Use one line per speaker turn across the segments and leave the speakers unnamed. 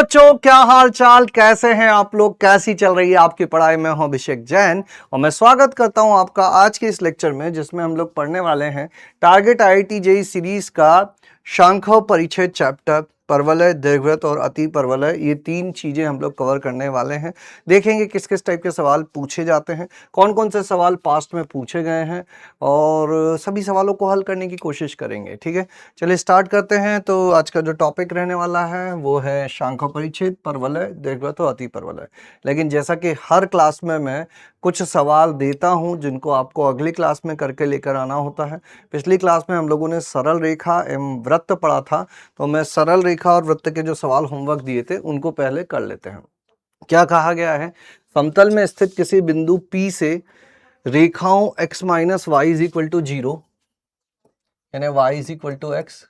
बच्चों, क्या हाल चाल, कैसे हैं आप लोग? कैसी चल रही है आपकी पढ़ाई? मैं हूं अभिषेक जैन और मैं स्वागत करता हूं आपका आज के इस लेक्चर में, जिसमें हम लोग पढ़ने वाले हैं टारगेट आईआईटी जेईई सीरीज का सांख्य परिच्छेद चैप्टर परवलय, दीर्घवृत्त और अति परवलय। ये तीन चीजें हम लोग कवर करने वाले हैं। देखेंगे किस किस टाइप के सवाल पूछे जाते हैं, कौन कौन से सवाल पास्ट में पूछे गए हैं और सभी सवालों को हल करने की कोशिश करेंगे। ठीक है, चलिए स्टार्ट करते हैं। तो आज का जो टॉपिक रहने वाला है वो है सांख्य परिच्छेद, परवलय, दीर्घवृत्त और अति परवलय। लेकिन जैसा कि हर क्लास में मैं कुछ सवाल देता हूं जिनको आपको अगली क्लास में करके लेकर आना होता है। पिछली क्लास में हम लोगों ने सरल रेखा एवं वृत्त पढ़ा था, तो मैं सरल रेखा और वृत्त के जो सवाल होमवर्क दिए थे उनको पहले कर लेते हैं। क्या कहा गया है? समतल में स्थित किसी बिंदु P से रेखाओं x minus y is equal to 0, यानी y is equal to x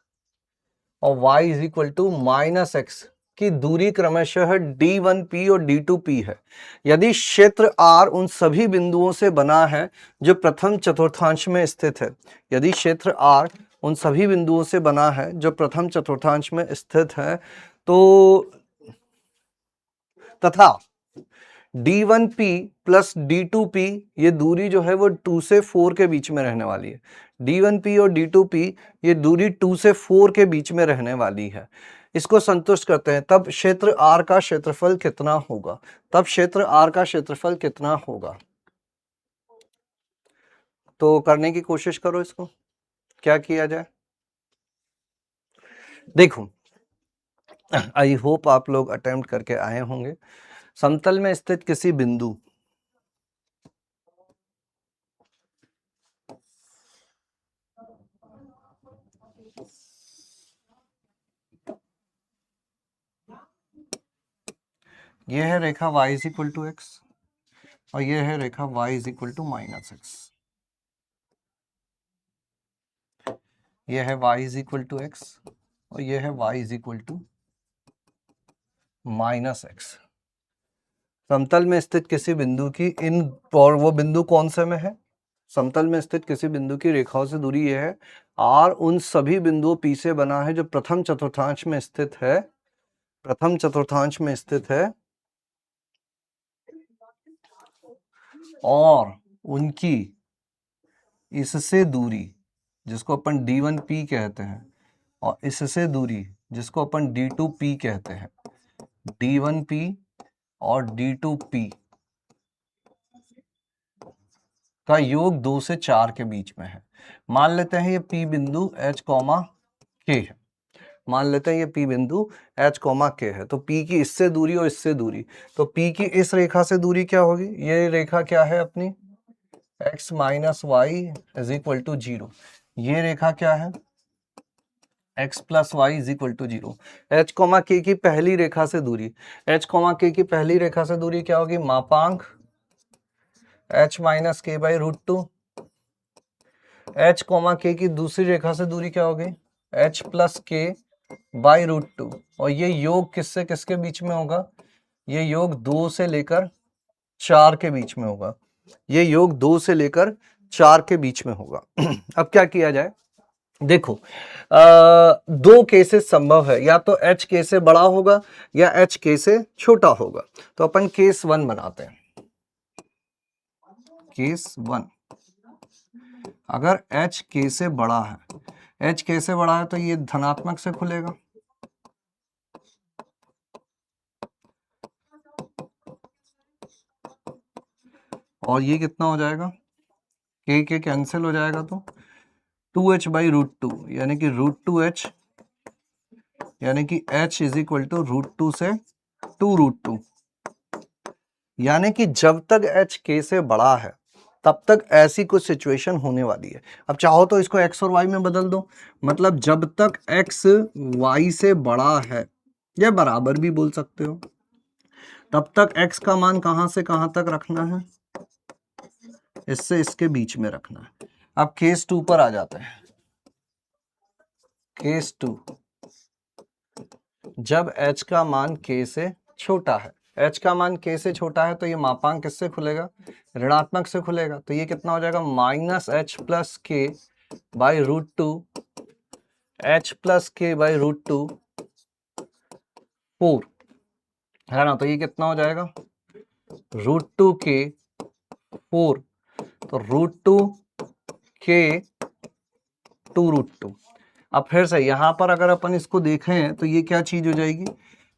और y is equal to minus x की दूरी क्रमशः d1p और d2p है। यदि क्षेत्र R उन सभी बिंदुओं से बना है जो प्रथम चतुर्थांश में स्थित है, यदि क्षेत्र R उन सभी बिंदुओं से बना है जो प्रथम चतुर्थांश में स्थित है, तो तथा d1p प्लस d2p, ये दूरी जो है वो 2 से 4 के बीच में रहने वाली है। d1p और d2p ये दूरी 2 से 4 के बीच में रहने वाली है। इसको संतुष्ट करते हैं, तब क्षेत्र R का क्षेत्रफल कितना होगा? तब क्षेत्र R का क्षेत्रफल कितना होगा? तो करने की कोशिश करो इसको, क्या किया जाए। देखो, आई होप आप लोग अटेम्प्ट करके आए होंगे। समतल में स्थित किसी बिंदु यह है रेखा y is equal to x और यह है रेखा y is equal to minus x. यह है y is equal to x और यह है y is equal to minus x. समतल में स्थित किसी बिंदु की इन, और वो बिंदु कौन से में है? समतल में स्थित किसी बिंदु की रेखाओं से दूरी यह है R उन सभी बिंदुओं P से बना है जो प्रथम चतुर्थांश में स्थित है, प्रथम चतुर्थांश में स्थित है, और उनकी इससे दूरी जिसको अपन d1p कहते हैं और इससे दूरी जिसको अपन d2p कहते हैं, d1p और d2p का योग 2 से 4 के बीच में है। मान लेते हैं ये P बिंदु H कॉमा K है। मान लेते हैं ये P बिंदु H कॉमा K है। तो P की इससे दूरी और इससे दूरी, तो P की इस रेखा से दूरी क्या होगी? ये रेखा क्या है अपनी? x minus y is equal to 0। ये रेखा क्या है? x plus y is equal to 0। H comma K की पहली रेखा से दूरी, H कॉमा K की पहली रेखा से दूरी क्या होगी? मापांक h minus k by root two. H comma K की दूसरी रेखा से दूरी क्या होगी? h plus k by root two. और ये योग किससे किसके बीच में होगा? ये योग 2 से लेकर 4 के बीच में होगा। ये योग 2 से लेकर 4 के बीच में होगा। अब क्या किया जाए? देखो, दो केसेस संभव है, या तो h k से बड़ा होगा या h k से छोटा होगा। तो अपन केस 1 बनाते हैं। केस 1, अगर h k से बड़ा है, h k से बड़ा है तो ये धनात्मक से खुलेगा, और ये कितना हो जाएगा? k कैंसिल हो जाएगा, तो 2h बाई रूट टू, यानी कि रूट टू एच, यानी कि h is equal to root two से 2 रूट टू। यानी कि जब तक h k से बड़ा है तब तक ऐसी कुछ सिचुएशन होने वाली है। अब चाहो तो इसको x और y में बदल दो, मतलब जब तक x y से बड़ा है, या बराबर भी बोल सकते हो, तब तक x का मान कहां से कहां तक रखना है? इससे इसके बीच में रखना है। अब केस 2 पर आ जाते हैं। केस 2, जब h का मान k से छोटा है, h का मान k से छोटा है तो ये मापांक किससे खुलेगा? ऋणात्मक से खुलेगा। तो ये कितना हो जाएगा? Minus h plus k by root two, h plus k by root two 4। है ना। तो ये कितना हो जाएगा, √2 के 4, तो √2 के 2√2। अब फिर से यहां पर अगर अपन इसको देखें तो ये क्या चीज हो जाएगी,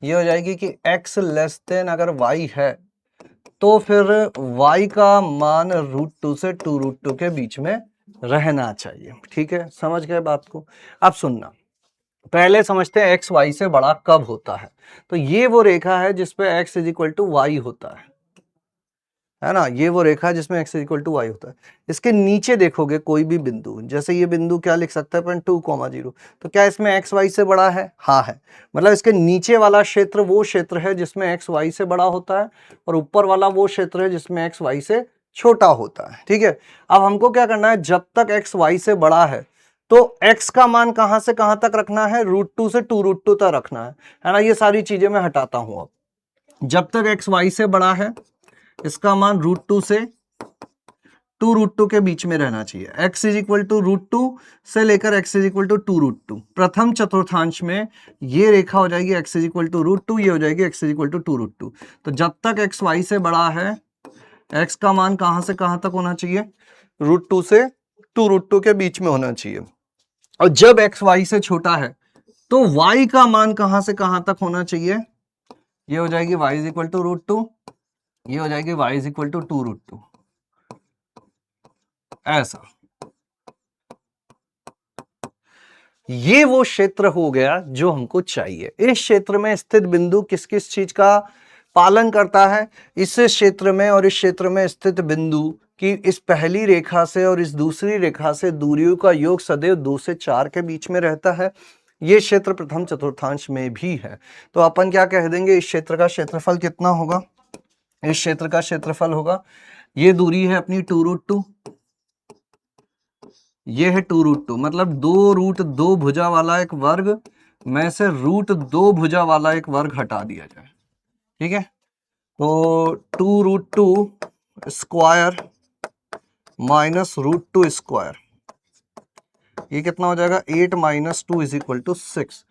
ये हो जाएगी कि x लेस देन अगर y है तो फिर y का मान √2 से 2√2 के बीच में रहना चाहिए। ठीक है, समझ गए बात को। अब सुनना, पहले समझते हैं x y से बड़ा कब होता है। तो ये वो रेखा है जिसपे x is equal to y होता है ना। ये वो रेखा है जिसमें x is equal to y होता है। इसके नीचे देखोगे कोई भी बिंदु, जैसे ये बिंदु क्या लिख सकते हैं अपन, 2,0, तो क्या इसमें x y से बड़ा है? हाँ है। मतलब इसके नीचे वाला क्षेत्र वो क्षेत्र है जिसमें x y से बड़ा होता है, और ऊपर वाला वो क्षेत्र है जिसमें x y से छोटा होता है। ठीक है, अब हमको क्या करना है, जब तक x y से बड़ा है तो x का मान कहां से कहां तक रखना है, √2 से 2√2 तक रखना है ना। ये सारी चीजें मैं हटाता हूं। अब जब तक x y से बड़ा है इसका मान √2 से 2√2 के बीच में रहना चाहिए। x इज इक्वल टू √2 से लेकर x इज इक्वल टू 2√2। प्रथम चतुर्थांश में ये रेखा हो जाएगी x इज इक्वल टू √2, ये हो जाएगी x इज इक्वल टू 2√2। तो जब तक x y से बड़ा है x का मान कहां से कहां तक होना चाहिए, √2 से 2√2 के बीच में होना चाहिए। और जब x y से छोटा है तो y का मान कहां से कहां तक होना चाहिए, ये हो जाएगी y इज इक्वल टू √2, ये हो जाएगी y इज इक्वल टू 2√2। ऐसा, ये वो क्षेत्र हो गया जो हमको चाहिए। इस क्षेत्र में स्थित बिंदु किस किस चीज का पालन करता है, इस क्षेत्र में और इस क्षेत्र में स्थित बिंदु की इस पहली रेखा से और इस दूसरी रेखा से दूरियों का योग सदैव 2 से 4 के बीच में रहता है। ये क्षेत्र प्रथम चतुर्थांश में भी है। तो अपन क्या कह देंगे, इस क्षेत्र का क्षेत्रफल कितना होगा, इस क्षेत्र का क्षेत्रफल होगा, ये दूरी है अपनी 2√2, ये है 2√2, मतलब 2√2 भुजा वाला एक वर्ग में से √2 भुजा वाला एक वर्ग हटा दिया जाए। ठीक है, तो 2√2 स्क्वायर माइनस √2 स्क्वायर, ये कितना हो जाएगा, 8 माइनस 2 इज इक्वल टू 6।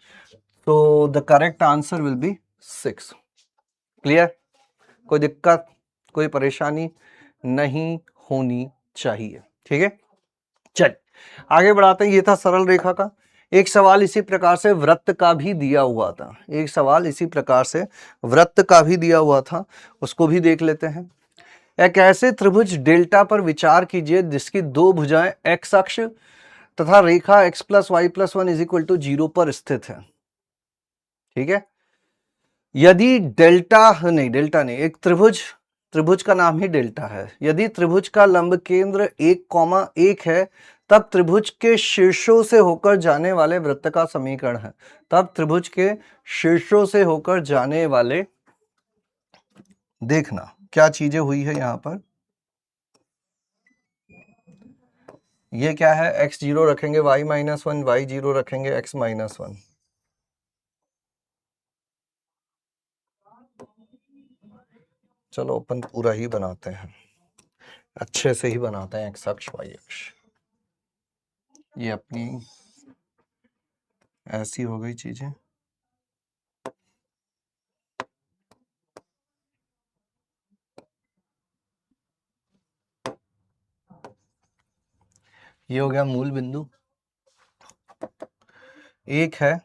तो the correct answer will be 6। Clear, कोई दिक्कत कोई परेशानी नहीं होनी चाहिए। ठीक है, चल आगे बढ़ाते हैं। ये था सरल रेखा का। एक सवाल इसी प्रकार से वृत्त का भी दिया हुआ था, एक सवाल इसी प्रकार से वृत्त का भी दिया हुआ था, उसको भी देख लेते हैं। एक ऐसे त्रिभुज डेल्टा पर विचार कीजिए जिसकी दो भुजाएं x अक्ष तथा रेखा x plus y plus 1 is equal to 0 पर स्थित है। ठीक है, यदि डेल्टा नहीं, एक त्रिभुज का नाम ही डेल्टा है। यदि त्रिभुज का लंब केंद्र 1,1 है तब त्रिभुज के शीर्षों से होकर जाने वाले वृत्त का समीकरण है। तब त्रिभुज के शीर्षों से होकर जाने वाले, देखना क्या चीजें हुई है यहां पर, ये क्या है, x0 रखेंगे y-1, y0 रखेंगे x-1। चलो अपन पूरा ही बनाते हैं, अच्छे से ही बनाते हैं, x अक्ष y अक्ष, ये अपनी ऐसी हो गई चीजें। ये हो गया मूल बिंदु, एक है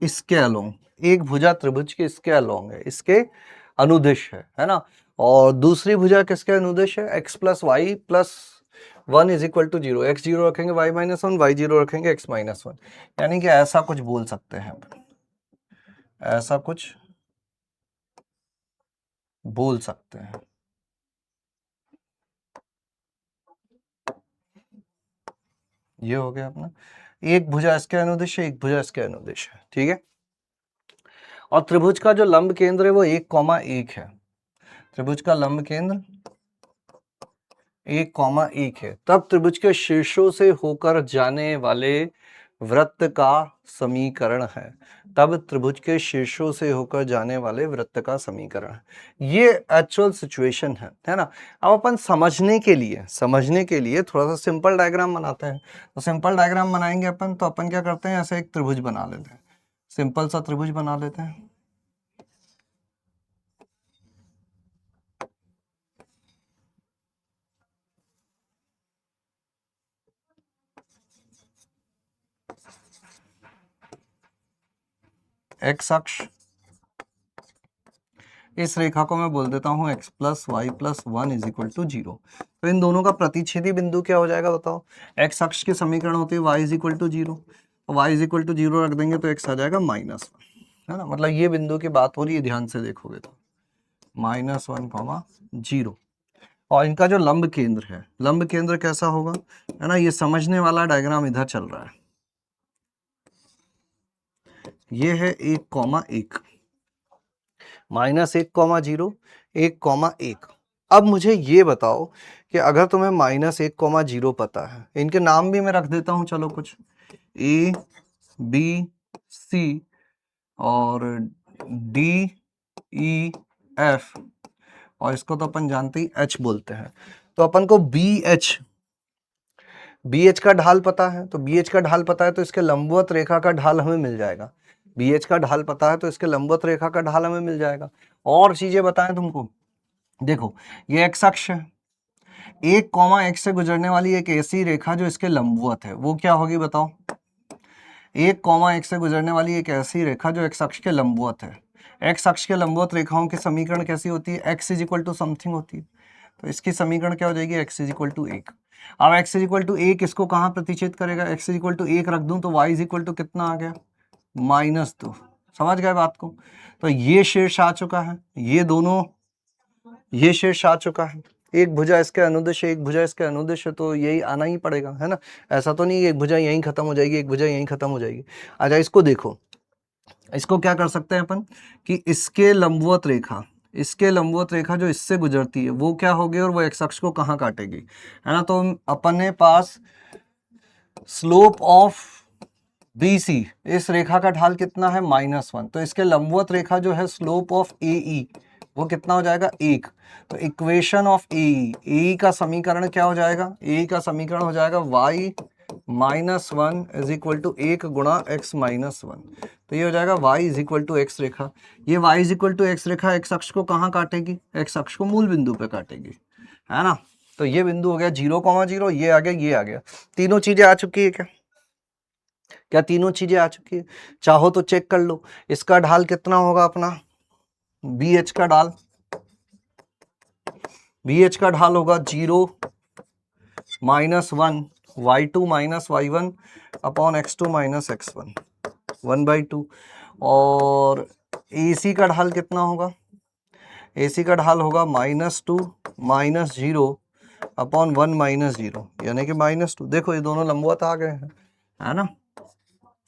इसके अलोंग, एक भुजा त्रिभुज के इसके अलोंग है, इसके अनुदिश है ना। और दूसरी भुजा किसके अनुदिश है, x plus y plus 1 is equal to 0, x0 रखेंगे y-1, y0 रखेंगे x-1। यानी कि ऐसा कुछ बोल सकते हैं, ऐसा कुछ बोल सकते हैं। ये हो गया अपना, एक भुजा इसके अनुदिश है, एक भुजा इसके अनुदिश है। ठीक है, और त्रिभुज का जो लंब केंद्र है वो 1,1 है। त्रिभुज का लंब केंद्र 1,1 है, तब त्रिभुज के शीर्षों से होकर जाने वाले वृत्त का समीकरण है। तब त्रिभुज के शीर्षों से होकर जाने वाले वृत्त का समीकरण है। ये एक्चुअल सिचुएशन है ना। अब अपन समझने के लिए थोड़ा सा सिंपल डायग्राम बनाते हैं। तो सिंपल डायग्राम बनाएंगे अपन, तो अपन क्या करते हैं, ऐसे एक त्रिभुज बना लेते हैं। सिंपल सा त्रिभुज बना लेते हैं। एक्स अक्ष, इस रेखा को मैं बोल देता हूं x plus y plus one is equal to zero. तो इन दोनों का प्रतिच्छेदी बिंदु क्या हो जाएगा बताओ? x अक्ष की समीकरण होती है y is equal to zero, y is equal to zero रख देंगे तो x आ जाएगा माइनस वन, है ना। मतलब ये बिंदु की बात हो रही है, ध्यान से देखोगे तो माइनस वन कॉमा जीरो। और इनका जो लंब केंद्र है, लंब केंद्र कैसा होगा, है ना, ये समझने वाला डायग्राम इधर चल रहा है। ये है 1,1, माइनस 1,0, 1,1। अब मुझे ये बताओ कि अगर तुम्हें माइनस 1,0 पता है, इनके नाम भी मैं रख देता हूं, चलो कुछ ए बी सी और डी ई एफ, और इसको तो अपन जानते ही एच बोलते हैं। तो अपन को बी एच का ढाल पता है, तो बी एच का ढाल पता है तो इसके लंबवत रेखा का ढाल हमें मिल जाएगा। बी एच का ढाल पता है तो इसके लंबवत रेखा का ढाल हमें मिल जाएगा। और चीजें बताएं तुमको, देखो ये एक्स अक्ष है, 1,x से गुजरने वाली एक ऐसी रेखा जो इसके लंबवत है, वो क्या होगी बताओ? 1,x से गुजरने वाली एक ऐसी रेखा जो x अक्ष के लंबवत है। x अक्ष के लंबवत रेखाओं की समीकरण कैसी होती है? x is equal to something होती है। तो इसकी समीकरण क्या हो जाएगी? x is equal to 1। अब x इज इक्वल टू 1 इसको कहाँ प्रतिच्छेद करेगा? x इज इक्वल टू 1 रख दूं तो y इज इक्वल टू कितना आ गया? -2। समझ गए बात को? तो ये शीर्ष आ चुका है, ये दोनों, ये शीर्ष आ चुका है। एक भुजा इसके अनुदिश है, एक भुजा इसके अनुदिश है, तो यही आना ही पड़ेगा, है ना। ऐसा तो नहीं एक भुजा यहीं खत्म हो जाएगी, एक भुजा यहीं खत्म हो जाएगी। अच्छा इसको देखो, इसको क्या कर सकते हैं अपन कि इसके लंबवत रेखा, इसके लंबवत रेखा जो इससे गुजरती है वो क्या होगी और वो एक्स अक्ष को कहाँ काटेगी, है ना। तो अपने पास स्लोप ऑफ बी सी, इस रेखा का ढाल कितना है? -1। तो इसके लंबवत रेखा जो है स्लोप ऑफ ए ई, वो कितना हो जाएगा? 1। तो इक्वेशन ऑफ ए ई का समीकरण क्या हो जाएगा? ए का समीकरण हो जाएगा y -1 इज इक्वल टू 1 गुणा x -1। तो ये हो जाएगा y is equal to x रेखा। ये y is equal to x रेखा एक्स अक्ष को कहाँ काटेगी? एक्स अक्ष को मूल बिंदु पे काटेगी, है ना। तो ये बिंदु हो गया 0,0, ये आ गया, ये आ गया। तीनों चीजें आ चुकी है क्या? क्या तीनों चीजें आ चुकी है? चाहो तो चेक कर लो, इसका ढाल कितना होगा अपना? बी एच का ढाल, बी एच का ढाल होगा 0 -1 y2 y1 upon x2 x1 1/2। और AC का ढाल कितना होगा? AC का ढाल होगा -2 -0 अपॉन 1 -0, यानी कि -2। देखो ये दोनों लंबवत आ गए हैं, है ना।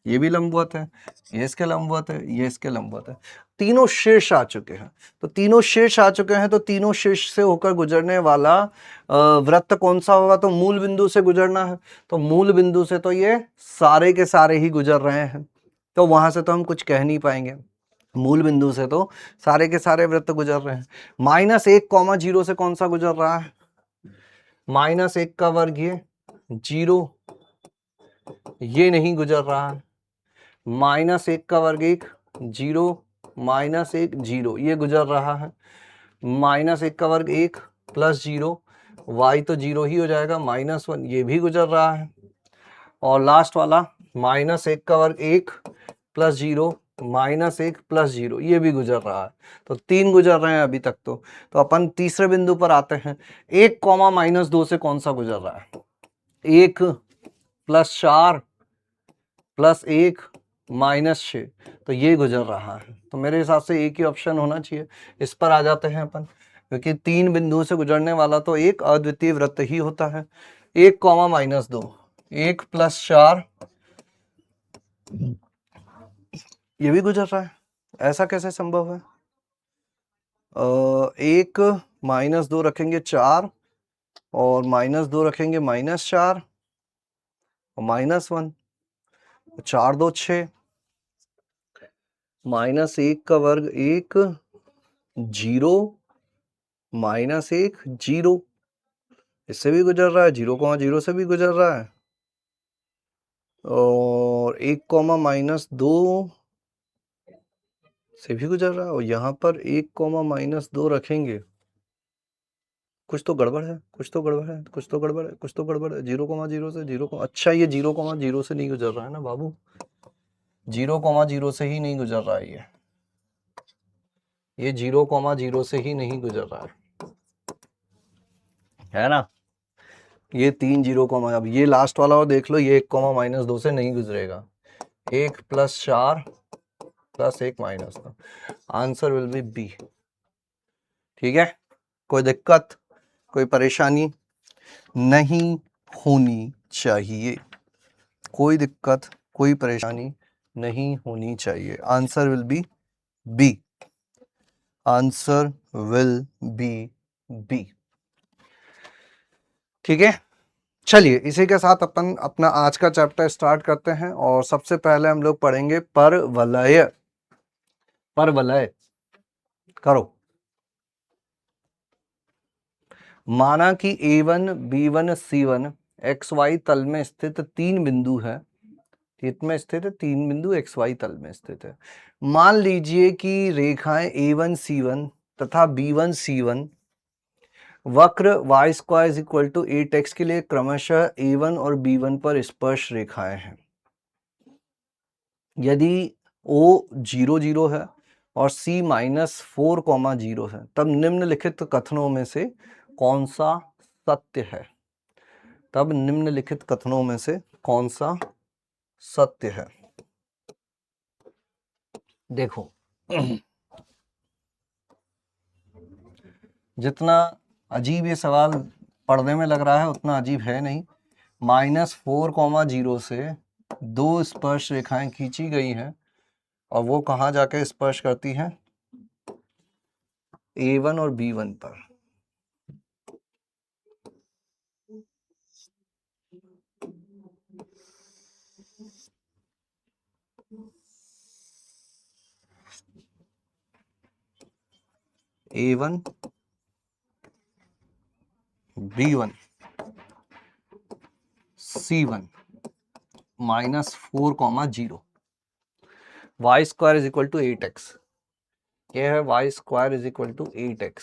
ये भी लंबवत है, ये इसके लंबवत है, ये इसके लंबवत है। तीनों शीर्ष आ चुके हैं। तो तीनों शीर्ष आ चुके हैं, तो तीनों शीर्ष से होकर गुजरने वाला वृत्त कौन सा होगा? तो मूल बिंदु से गुजरना है। तो मूल बिंदु से तो ये सारे के सारे ही गुजर रहे हैं, तो वहां से तो हम कुछ कह नहीं पाएंगे। मूल बिंदु से तो सारे के सारे वृत्त गुजर रहे हैं। -1,0 से कौन सा गुजर रहा है? -1 का वर्ग, ये 0, ये नहीं गुजर रहा है। -1 का वर्ग 1, 0 -1 0, ये गुजर रहा है। -1 का वर्ग 1 प्लस 0, y तो 0 ही हो जाएगा, -1, ये भी गुजर रहा है। और लास्ट वाला -1 का वर्ग 1 प्लस 0 -1 प्लस 0, ये भी गुजर रहा है। तो 3 गुजर रहे हैं अभी तक। तो अपन तीसरे बिंदु पर आते हैं। 1, -2 से कौन सा गुजर रहा है? 1 प्लस 4 प्लस 1 -6, तो ये गुजर रहा है। तो मेरे हिसाब से एक ही ऑप्शन होना चाहिए। इस पर आ जाते हैं अपन, क्योंकि 3 बिंदुओं से गुजरने वाला तो एक अद्वितीय वृत्त ही होता है। 1, -2, 1 प्लस 4, ये भी गुजर रहा है। ऐसा कैसे संभव है? 1 -2 रखेंगे 4, और -2 रखेंगे -4, और -1, 4 2 6, -1 का वर्ग 1, 0 -1 0, इससे भी गुजर रहा है, 0,0 से भी गुजर रहा है। और 1, -2 से भी गुजर रहा है, और यहाँ पर 1,-2 रखेंगे, कुछ तो गड़बड़ है, कुछ तो गड़बड़ है, कुछ तो गड़बड़ है, कुछ तो गड़बड़ है। 0,0 से 0, अच्छा ये 0,0 से नहीं गुजर रहा है ना बाबू, 0,0 से ही नहीं गुजर रहा है ये 0,0 से ही नहीं गुजर रहा है ना। ये 3 0, अब ये लास्ट वाला और देख लो, ये 1,-2 से नहीं गुजरेगा। 1 + 4 + 1 -2, आंसर विल बी बी। ठीक है, कोई दिक्कत, कोई परेशानी नहीं होनी चाहिए, कोई दिक्कत कोई परेशानी नहीं होनी चाहिए। Answer will be b, answer will be b. ठीक है, चलिए इसी के साथ अपन अपना आज का चैप्टर स्टार्ट करते हैं, और सबसे पहले हम लोग पढ़ेंगे परवलय। परवलय करो। माना कि A1, B1, C1 XY तल में स्थित 3 बिंदु है, में स्थित है 3 बिंदु XY तल में स्थित है। मान लीजिए कि रेखाएं A1 C1 तथा B1 C1 वक्र y² = 8x के लिए क्रमशः A1 और B1 पर स्पर्श रेखाएं हैं। यदि O 0, 0 है और C -4, 0 है, तब निम्नलिखित कथनों में से कौन सा सत्य है? तब निम्नलिखित कथनों में से कौन सा सत्य है? देखो जितना अजीब ये सवाल पढ़ने में लग रहा है उतना अजीब है नहीं। -4, 0 से 2 स्पर्श रेखाएं खींची गई हैं, और वो कहाँ जाके स्पर्श करती हैं? A1 और B1 पर। A1 B1 C1 -4, 0 y² = 8x। ये है y² = 8x।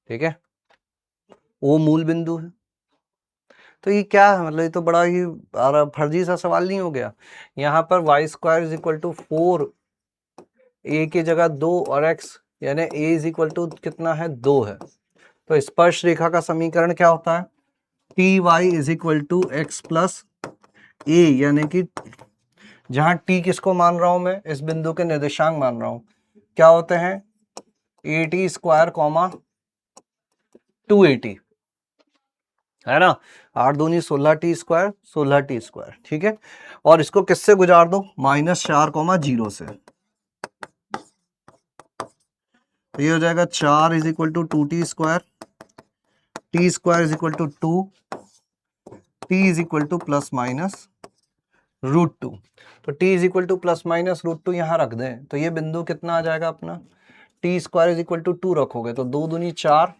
ठीक है, वो मूल बिंदु है। तो ये क्या है, मतलब ये तो बड़ा ही फर्जी सा सवाल नहीं हो गया? यहाँ पर y² = 4, a की जगह 2 और x, यानी a = कितना है? 2 है। तो स्पर्श रेखा का समीकरण क्या होता है? ty = x + a, यानी कि जहां t किसको मान रहा हूं मैं? इस बिंदु के निर्देशांक मान रहा हूं। क्या होते हैं? 80², 280, है ना। 8 दूनी 16t², 16t²। ठीक है, और इसको किससे गुजार दो? -4, 0 से। तो ये हो जाएगा 4 = 2t², t² = 2, t = ±√2। तो t = ±√2 यहाँ रख दें, तो ये बिंदु कितना आ जाएगा अपना? t² = 2 रखोगे तो 2 दूनी 4,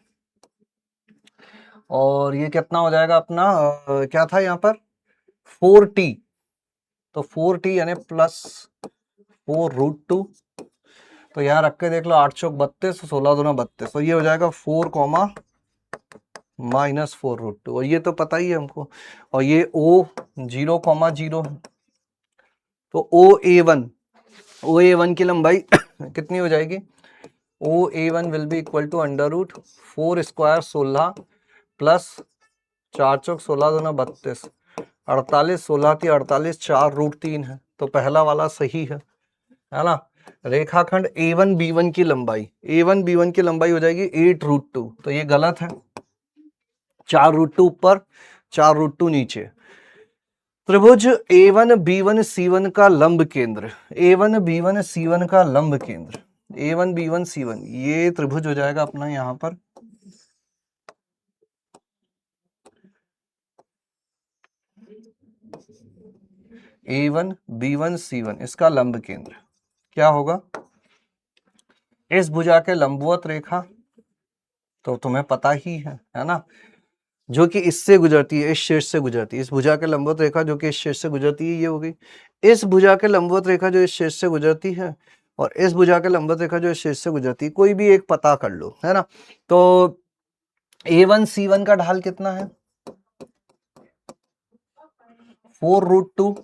और ये कितना हो जाएगा अपना? क्या था यहाँ पर? 4t। तो 4t यानी +4√2। तो यहाँ रख के देख लो, 8 चौक 32, 16 दूना 32, तो ये हो जाएगा 4, -4√2। और ये तो पता ही है हमको, और ये O 0, 0 है। तो OA1 की लंबाई कितनी हो जाएगी? OA1 will be equal to √4² 16 plus 4 चौक 16 दूना 32, 48, 16 थी 48, 4√3 है। तो पहला वाला सही है ना। रेखाखंड A1 B1 की लंबाई, A1 B1 की लंबाई हो जाएगी 8√2, तो ये गलत है। 4√2 ऊपर, 4√2 नीचे। त्रिभुज A1 B1 C1 का लंब केंद्र, A1 B1 C1 का लंब केंद्र, A1 B1 C1, ये त्रिभुज हो जाएगा अपना यहां पर A1 B1 C1, इसका लंब केंद्र क्या होगा? इस भुजा के लंबवत रेखा तो तुम्हें पता ही है ना, जो कि इससे गुजरती है, इस शीर्ष से गुजरती है। इस भुजा के लंबवत रेखा जो कि इस शीर्ष से गुजरती है, ये होगी। इस भुजा के लंबवत रेखा जो इस शीर्ष से गुजरती है, और इस भुजा के लंबवत रेखा जो इस शीर्ष से गुजरती है, कोई भी एक पता कर लो, है ना। तो A1C1 का ढाल कितना है, 4√2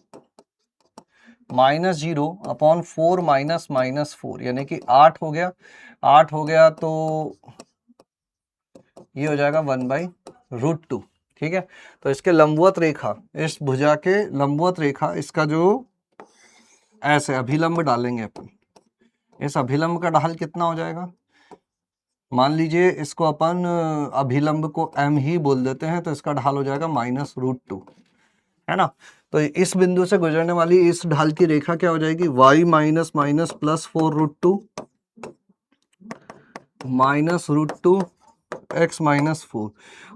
-0 अपॉन 4 माइनस माइनस 4, यानी कि 8 हो गया। 8 हो गया तो ये हो जाएगा 1/√2। ठीक है, तो इसके लंबवत रेखा, इस भुजा के लंबवत रेखा, इसका जो ऐसे अभिलंब डालेंगे अपन, इस अभिलंब का ढाल कितना हो जाएगा, मान लीजिए इसको अपन अभिलंब को m ही बोल देते हैं, तो इसका ढाल हो जाएगा -√2, है ना। तो इस बिंदु से गुजरने वाली इस ढाल की रेखा क्या हो जाएगी, y minus minus plus 4√2 -√2 x -4,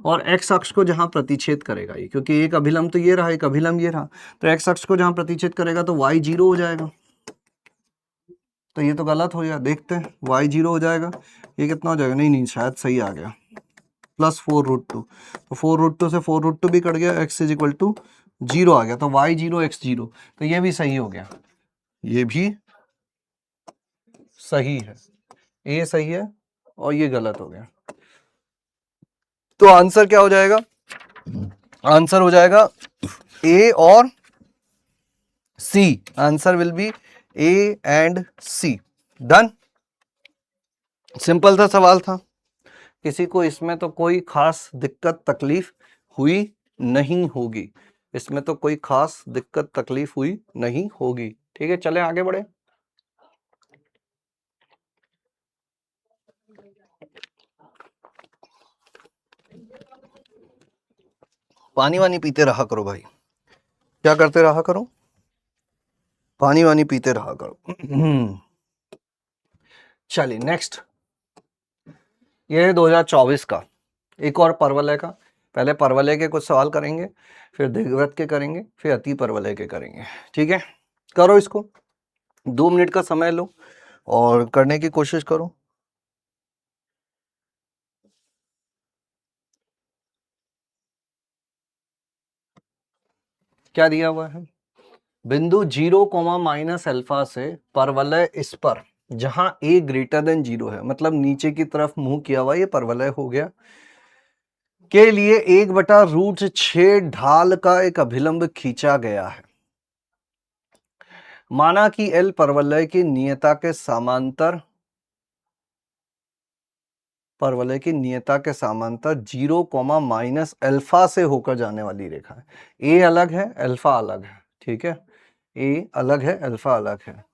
और x अक्ष को जहां प्रतिच्छेद करेगा ये, क्योंकि एक अभिलंब तो ये रहा, एक अभिलंब ये रहा, तो x अक्ष को जहां प्रतिच्छेद करेगा तो y 0 हो जाएगा। तो ये तो गलत हो गया, देखते हैं, y 0 हो जाएगा, ये कितना हो जाएगा, नहीं नहीं शायद सही आ गया, प्लस 4√2, तो 4√2 से 4√2 भी कट गया, x इज इक्वल टू 0 आ गया, तो y 0 x 0, तो ये भी सही हो गया, ये भी सही है, ये सही है और ये गलत हो गया। तो आंसर क्या हो जाएगा, आंसर हो जाएगा ए और सी, answer will be A and C. Done, simple सा सवाल था, किसी को इसमें तो कोई खास दिक्कत तकलीफ हुई नहीं होगी, इसमें तो कोई खास दिक्कत तकलीफ हुई नहीं होगी। ठीक है, चले आगे बढ़े। पानी वानी पीते रहा करो भाई, क्या करते रहा करो, पानी वानी पीते रहा करो। चलिए नेक्स्ट, ये है 2024 का एक और परवलय का। पहले परवलय के कुछ सवाल करेंगे, फिर दीर्घवृत्त के करेंगे, फिर अति परवलय के करेंगे। ठीक है, करो इसको, 2 मिनट का समय लो और करने की कोशिश करो। क्या दिया हुआ है, बिंदु 0, माइनस अल्फा से परवलय इस पर जहां a ग्रेटर देन 0 है, मतलब नीचे की तरफ मुंह किया हुआ, ये परवलय हो गया, के लिए 1/√6 ढाल का एक अभिलंब खींचा गया है। माना कि L परवलय की नियता के समांतर, परवलय की नियता के समांतर 0, माइनस अल्फा से होकर जाने वाली रेखा है। ए अलग है, अल्फा अलग है। ठीक है, ए अलग है, अल्फा अलग है।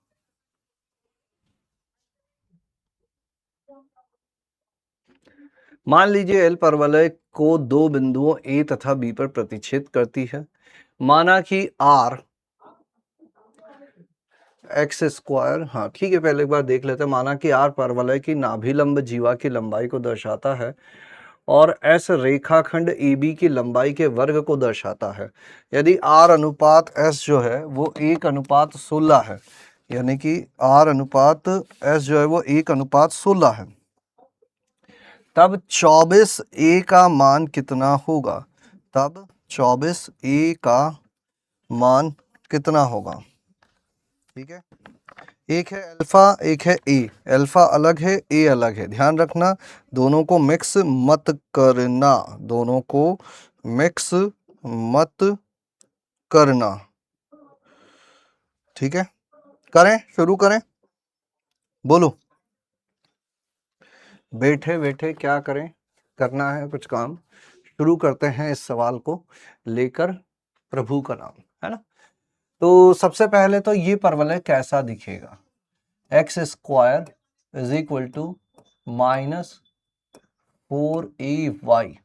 मान लीजिए एल परवलय को दो बिंदुओं ए तथा बी पर प्रतिच्छेद करती है। माना कि आर एक्स स्क्वायर, हाँ ठीक है, पहले एक बार देख लेते हैं। माना कि आर परवलय की नाभिलंब जीवा की लंबाई को दर्शाता है और एस रेखाखंड ए बी की लंबाई के वर्ग को दर्शाता है। यदि आर अनुपात एस जो है वो 1:16 है, यानी कि आर अनुपात एस जो है वो 1:16 है, तब 24 ए का मान कितना होगा, तब 24 ए का मान कितना होगा। ठीक है, एक है अल्फा, एक है ए, अल्फा अलग है, ए अलग है, ध्यान रखना, दोनों को मिक्स मत करना, दोनों को मिक्स मत करना। ठीक है, करें, शुरू करें, बोलो, बैठे बैठे क्या करें, करना है कुछ काम, शुरू करते हैं इस सवाल को लेकर प्रभु का नाम, है ना। तो सबसे पहले तो ये परवलय कैसा दिखेगा, x square is equal to -4ay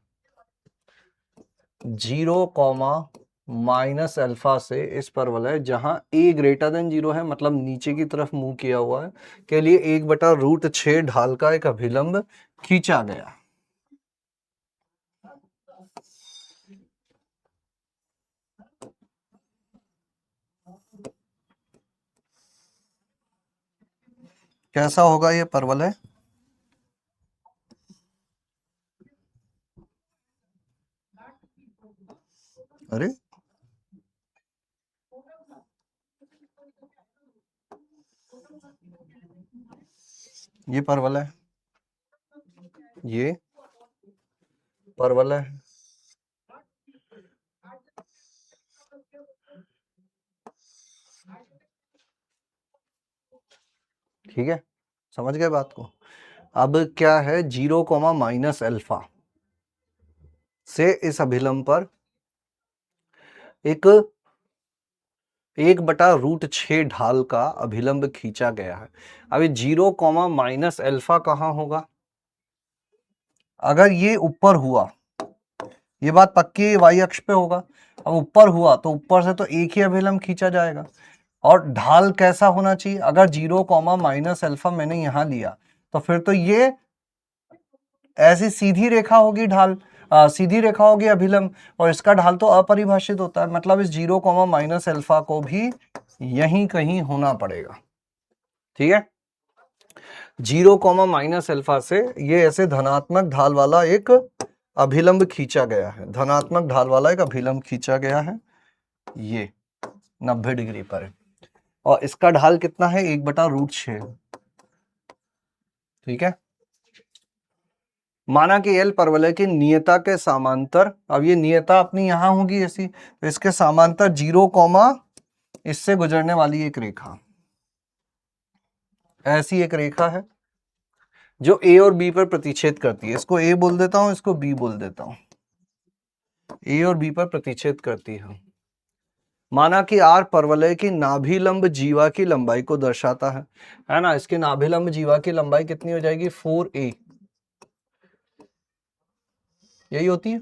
0, minus alpha से इस परवलय जहां a ग्रेटर देन 0 है, मतलब नीचे की तरफ मुंह किया हुआ है, के लिए 1/√6 ढाल का एक अभिलंब खींचा गया। कैसा होगा ये परवलय, अरे ये परवलय है, ये परवलय है, ठीक है, समझ गए बात को। अब क्या है, 0 कॉमा माइनस अल्फा से इस अभिलंब पर एक 1/√6 ढाल का अभिलंब खींचा गया है। अभी 0 कॉमा माइनस अल्फा कहाँ होगा? अगर ये ऊपर हुआ, ये बात पक्की है, वाई अक्ष पे होगा। अब ऊपर हुआ तो ऊपर से तो एक ही अभिलंब खींचा जाएगा। और ढाल कैसा होना चाहिए? अगर 0 कॉमा माइनस अल्फा मैंने यहां लिया तो फिर तो ये ऐसी सीधी रेखा होगी, ढाल सीधी रेखा होगी अभिलंब, और इसका ढाल तो अपरिभाषित होता है, मतलब इस 0 कॉमा माइनस अल्फा को भी यहीं कहीं होना पड़ेगा, ठीक है। 0 कॉमा माइनस अल्फा से ये ऐसे धनात्मक ढाल वाला एक अभिलंब खींचा गया है, धनात्मक ढाल वाला एक अभिलंब खींचा गया है, ये 90 डिग्री पर है, और इसका ढाल कितना है? 1/√6, ठीक है। माना कि एल परवलय की नियता के समांतर, अब ये नियता अपनी यहां होगी ऐसी, तो इसके समांतर 0 कॉमा इससे गुजरने वाली एक रेखा, ऐसी एक रेखा है जो ए और बी पर प्रतिच्छेद करती है। इसको ए बोल देता हूं, इसको बी बोल देता हूं, ए और बी पर प्रतिच्छेद करती है। माना कि आर परवलय की नाभिलंब जीवा की लंबाई को दर्शाता है ना। इसकी नाभिलंब जीवा की लंबाई कितनी हो जाएगी? 4a, यही होती है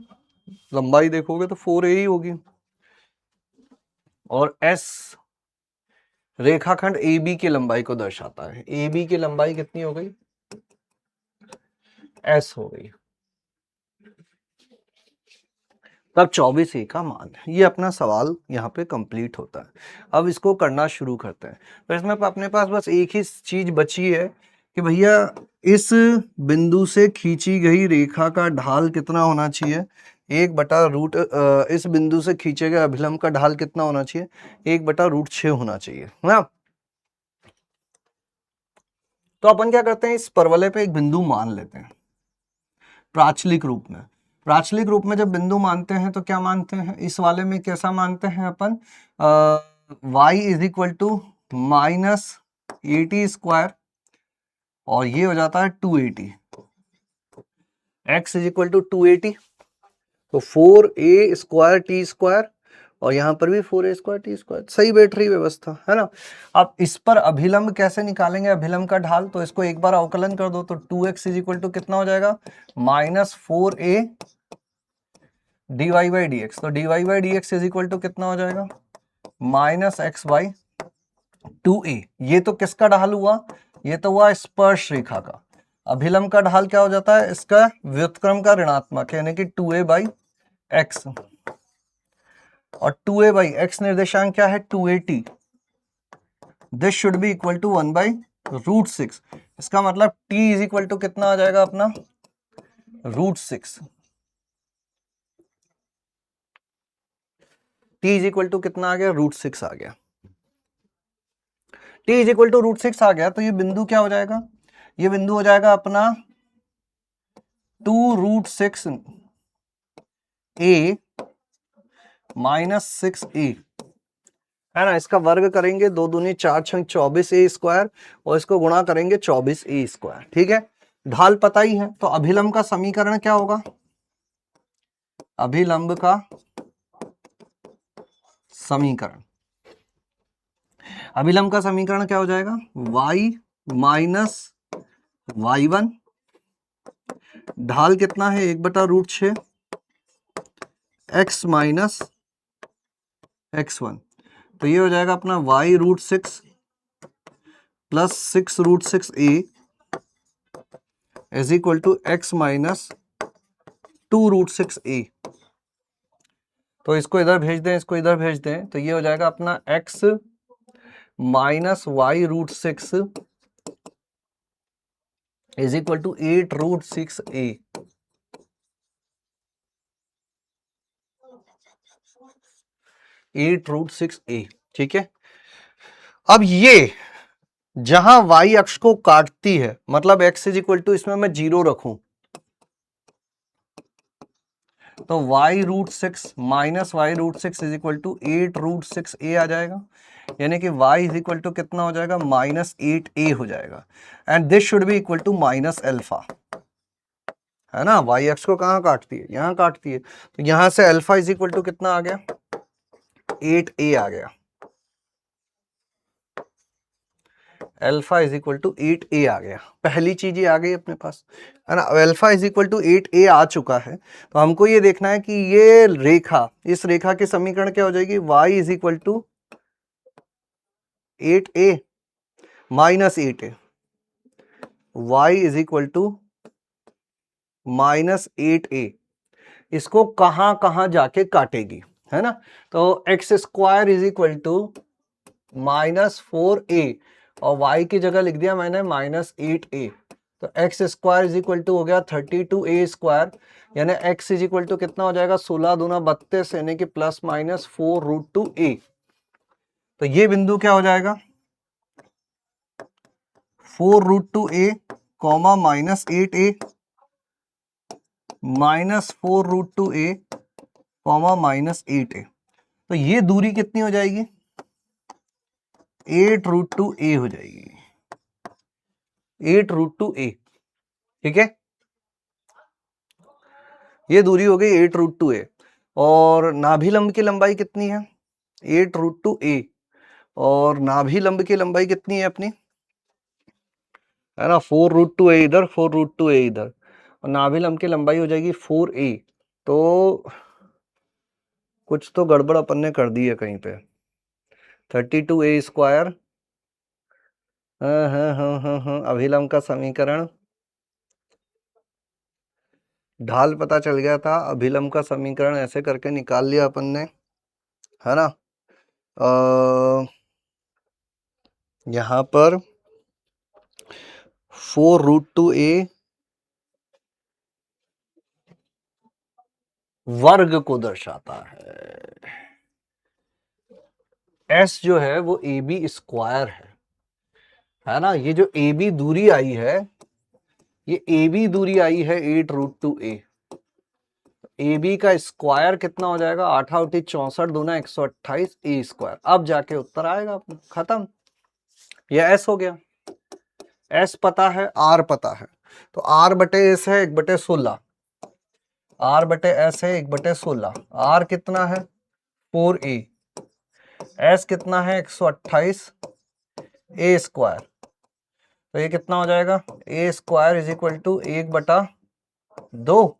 लंबाई, देखोगे तो 4a ही होगी। और एस रेखाखंड ए बी की लंबाई को दर्शाता है। ए बी की लंबाई कितनी हो गई? एस हो गई, तब 24a का मान है। ये अपना सवाल यहाँ पे कंप्लीट होता है। अब इसको करना शुरू करते हैं। तो इसमें अपने पास बस एक ही चीज बची है कि भैया इस बिंदु से खींची गई रेखा का ढाल कितना होना चाहिए? 1/रूट, इस बिंदु से खींचे गए अभिलंब का ढाल कितना होना चाहिए? 1/√6 होना चाहिए, है ना। तो अपन क्या करते हैं, इस परवलय पे एक बिंदु मान लेते हैं प्राचलिक रूप में। प्राचलिक रूप में जब बिंदु मानते हैं तो क्या मानते हैं? इस वाले में कैसा मानते हैं अपन? y इज इक्वल टू -80², और ये हो जाता है 280, x इज इक्वल टू 280, तो 4a² t², और यहां पर भी 4a² t²। सही बैठ रही व्यवस्था, है ना। अब इस पर अभिलंब कैसे निकालेंगे? अभिलंब का ढाल, तो इसको एक बार अवकलन कर दो, तो 2x इज इक्वल टू कितना हो जाएगा? -4a dy/dx। तो dy/dx इज इक्वल टू कितना हो जाएगा? -x/2a। ये तो किसका ढाल हुआ? ये तो हुआ स्पर्श रेखा का। अभिलंब का ढाल क्या हो जाता है? इसका व्युत्क्रम का ऋणात्मक, यानी कि 2a/x, और 2a/x निर्देशांक क्या है? 280। This should be equal to 1/√6। इसका मतलब t इज इक्वल टू कितना आ जाएगा अपना? √6। t इज इक्वल टू कितना आ गया? √6 आ गया। t इज इक्वल टू √6 आ गया, तो ये बिंदु क्या हो जाएगा? ये बिंदु हो जाएगा अपना 2√6a -6a, है ना। इसका वर्ग करेंगे, 2 दूनी 4 छंग 24a², और इसको गुणा करेंगे 24a², ठीक है। ढाल पता ही है, तो अभिलंब का समीकरण क्या होगा? अभिलंब का समीकरण, अभिलंब का समीकरण क्या हो जाएगा? y - y1, ढाल कितना है? 1/√6, x - x1, तो ये हो जाएगा अपना y√6 plus 6√6a is equal to x - 2√6a। तो इसको इधर भेज दें, इसको इधर भेज दें, तो ये हो जाएगा अपना x - y√6 is equal to 8√6a। 8√6a, ठीक है। अब ये जहां y अक्ष को काटती है, मतलब x इज इक्वल टू, इसमें मैं 0 रखूं तो y√6 minus y√6 is equal to 8√6a आ जाएगा, यानी कि y इज इक्वल टू कितना हो जाएगा, -8a हो जाएगा। And this should be equal to minus alpha, है ना। y अक्ष को कहाँ काटती है, यहां काटती है, तो यहां से अल्फा इज इक्वल टू कितना आ गया, 8a आ गया। Alpha is equal to 8a आ गया, पहली चीज ये आ गई अपने पास, है ना। Alpha is equal to 8a आ चुका है, तो हमको ये देखना है कि ये रेखा, इस रेखा के समीकरण क्या हो जाएगी, y is equal to 8a minus 8a, y is equal to -8a, इसको कहां कहां जाके काटेगी, है ना। तो x² is equal to -4a और y की जगह लिख दिया मैंने -8a, तो x² इज इक्वल टू हो गया 32a², यानी x इज इक्वल टू कितना हो जाएगा, 16 दूना 32, यानी कि +/4√2a। तो ये बिंदु क्या हो जाएगा, 4√2a, -8a, -4√2a, -8a, तो ये दूरी कितनी हो जाएगी, 8√2a हो जाएगी, 8√2a, ठीक है। ये दूरी हो गई 8√2a, और नाभि लंब की लंबाई कितनी है, 8√2a, और नाभि लंब की लंबाई कितनी है अपनी, है ना, 4√2a इधर, 4√2a इधर, और नाभि लंब की लंबाई हो जाएगी 4a। तो कुछ तो गड़बड़ अपन ने कर दी है कहीं पे, 32a², हाँ, अभिलंब का समीकरण, ढाल पता चल गया था, अभिलंब का समीकरण ऐसे करके निकाल लिया अपन ने, है ना। यहां पर 4√2a वर्ग को दर्शाता है, s जो है वो AB² है ना। ये जो AB दूरी आई है, ये AB दूरी आई है 8√2a, AB का स्क्वायर कितना हो जाएगा, 8 × 64 दूना 128a², अब जाके उत्तर आएगा, खत्म, ये s हो गया। s पता है, r पता है, तो r/s है 1/16, r/s है 1/16, r कितना है 4a, s कितना है 128a², तो ये कितना हो जाएगा, a² इज इक्वल टू 1/2,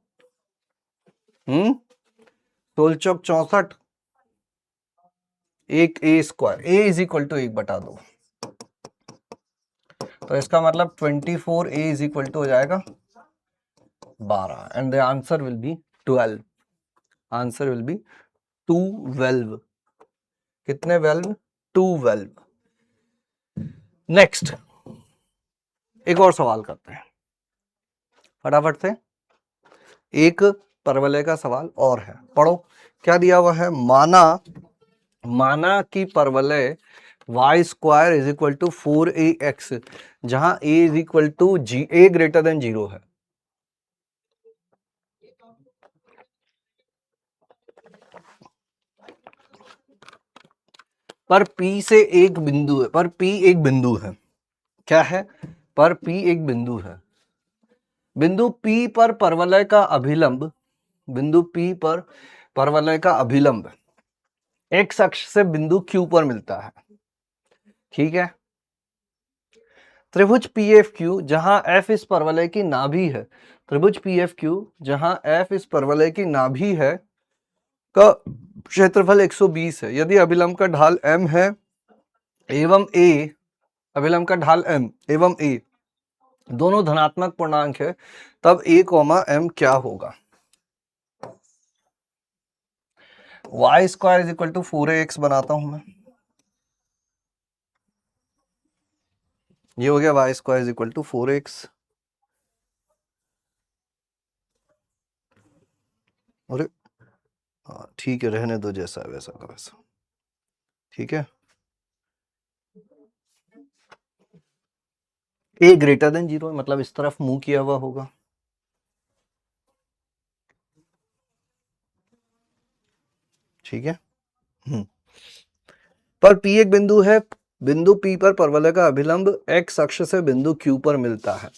16 चौक 64, एक a², a is equal to 1/2, तो इसका मतलब 24a इज इक्वल टू हो जाएगा 12, and the answer will B 12, answer will B 12, कितने वेल्व, 12। नेक्स्ट एक और सवाल करते हैं फटाफट से, एक परवलय का सवाल और है, पढ़ो क्या दिया हुआ है। माना कि परवलय y² is equal to 4ax, जहां a is equal to a greater than 0 है, पर P से एक बिंदु है, पर P एक बिंदु है, क्या है, पर P एक बिंदु है, बिंदु P पर परवलय का अभिलंब, बिंदु P पर परवलय का अभिलंब x अक्ष से बिंदु Q पर मिलता है, ठीक है। त्रिभुज PFQ जहां F इस परवलय की नाभि है, त्रिभुज PFQ जहां F इस परवलय की नाभि है का क्षेत्रफल 120 है, यदि अभिलंब का ढाल m है एवं a, अभिलंब का ढाल m एवं a दोनों धनात्मक पूर्णांक है, तब a, m क्या होगा। y² is equal to 4ax बनाता हूं मैं, ये हो गया y² is equal to 4x, अरे हाँ ठीक है, रहने दो जैसा है वैसा का वैसा, ठीक है। ए ग्रेटर देन 0 मतलब इस तरफ मूव किया हुआ होगा। ठीक है। पर P एक बिंदु है, बिंदु P पर परवलय का अभिलंब x अक्ष से बिंदु Q पर मिलता है।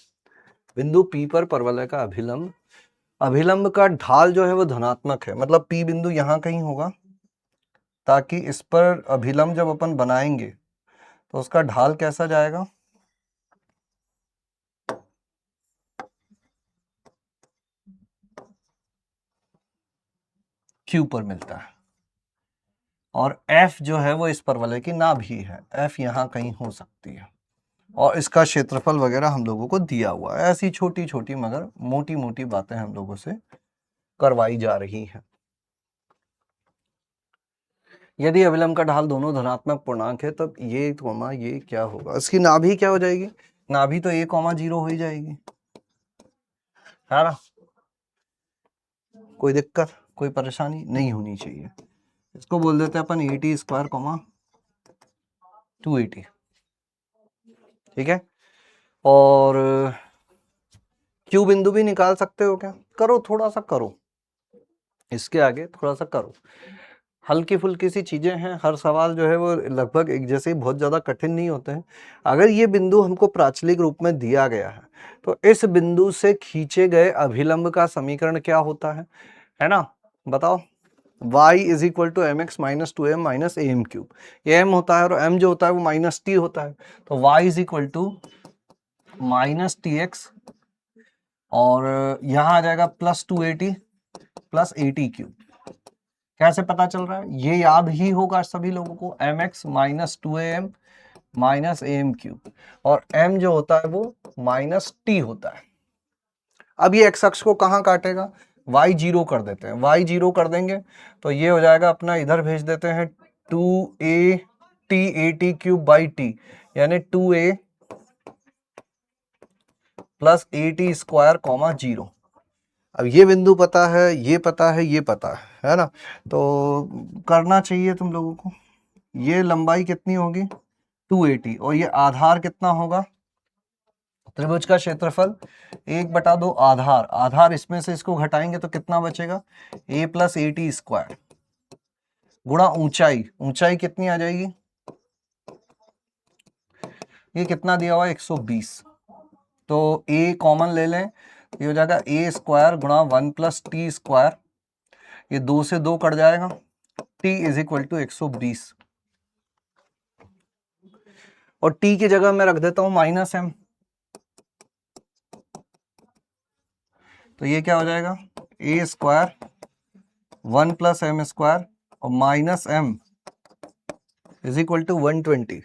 बिंदु P पर परवलय का अभिलंब, अभिलंब का ढाल जो है वो धनात्मक है, मतलब P बिंदु यहां कहीं होगा, ताकि इस पर अभिलंब जब अपन बनाएंगे तो उसका ढाल कैसा जाएगा, Q पर मिलता है। और F जो है वो इस परवलय की नाभि है, F यहां कहीं हो सकती है, और इसका क्षेत्रफल वगैरह हम लोगों को दिया हुआ है। ऐसी छोटी छोटी मगर मोटी मोटी बातें हम लोगों से करवाई जा रही हैं। यदि अभिलंब का ढाल दोनों धनात्मक पूर्णांक है तब ये कॉमा ये क्या होगा, इसकी नाभि क्या हो जाएगी, नाभि तो a,0 हो ही जाएगी, है ना। कोई दिक्कत कोई परेशानी नहीं होनी चाहिए। इसको बोल देते हैं अपन AT² 280। ठीक है। और Q बिंदु भी निकाल सकते हो क्या, करो थोड़ा सा करो, इसके आगे थोड़ा सा करो, हल्की फुल्की सी चीजें हैं, हर सवाल जो है वो लगभग एक जैसे ही बहुत ज्यादा कठिन नहीं होते हैं। अगर ये बिंदु हमको प्राचलिक रूप में दिया गया है तो इस बिंदु से खींचे गए अभिलंब का समीकरण क्या होता है ना, बताओ। y is equal to m x minus 2m minus a m cube, ये m होता है और m जो होता है वो माइनस t होता है, तो y is equal to minus t x, और यहां आ जाएगा प्लस 280 प्लस 80 क्यूब। कैसे पता चल रहा है, ये याद ही होगा सभी लोगों को, m x minus 2am minus a m cube, और m जो होता है वो माइनस t होता है। अब ये x अक्ष को कहां काटेगा, y 0 कर देते हैं, y 0 कर देंगे तो ये हो जाएगा अपना, इधर भेज देते हैं 2a/t क्यूब टी, यानी 2a प्लस AT² 0। अब ये बिंदु पता है, ये पता है, ये पता है ना, तो करना चाहिए तुम लोगों को। ये लंबाई कितनी होगी 280, और ये आधार कितना होगा, त्रिभुज का क्षेत्रफल 1/2 आधार, आधार इसमें से इसको घटाएंगे तो कितना बचेगा, a प्लस AT² गुणा ऊंचाई, ऊंचाई कितनी आ जाएगी, ये कितना दिया हुआ है 120, तो a कॉमन ले लें, ये हो जाएगा a² गुणा 1 प्लस t², ये 2 से 2 कट जाएगा, t इज इक्वल टू 120, और t की जगह मैं रख देता हूं माइनस m, तो ये क्या हो जाएगा a² 1 प्लस m² और minus m is equal to 120।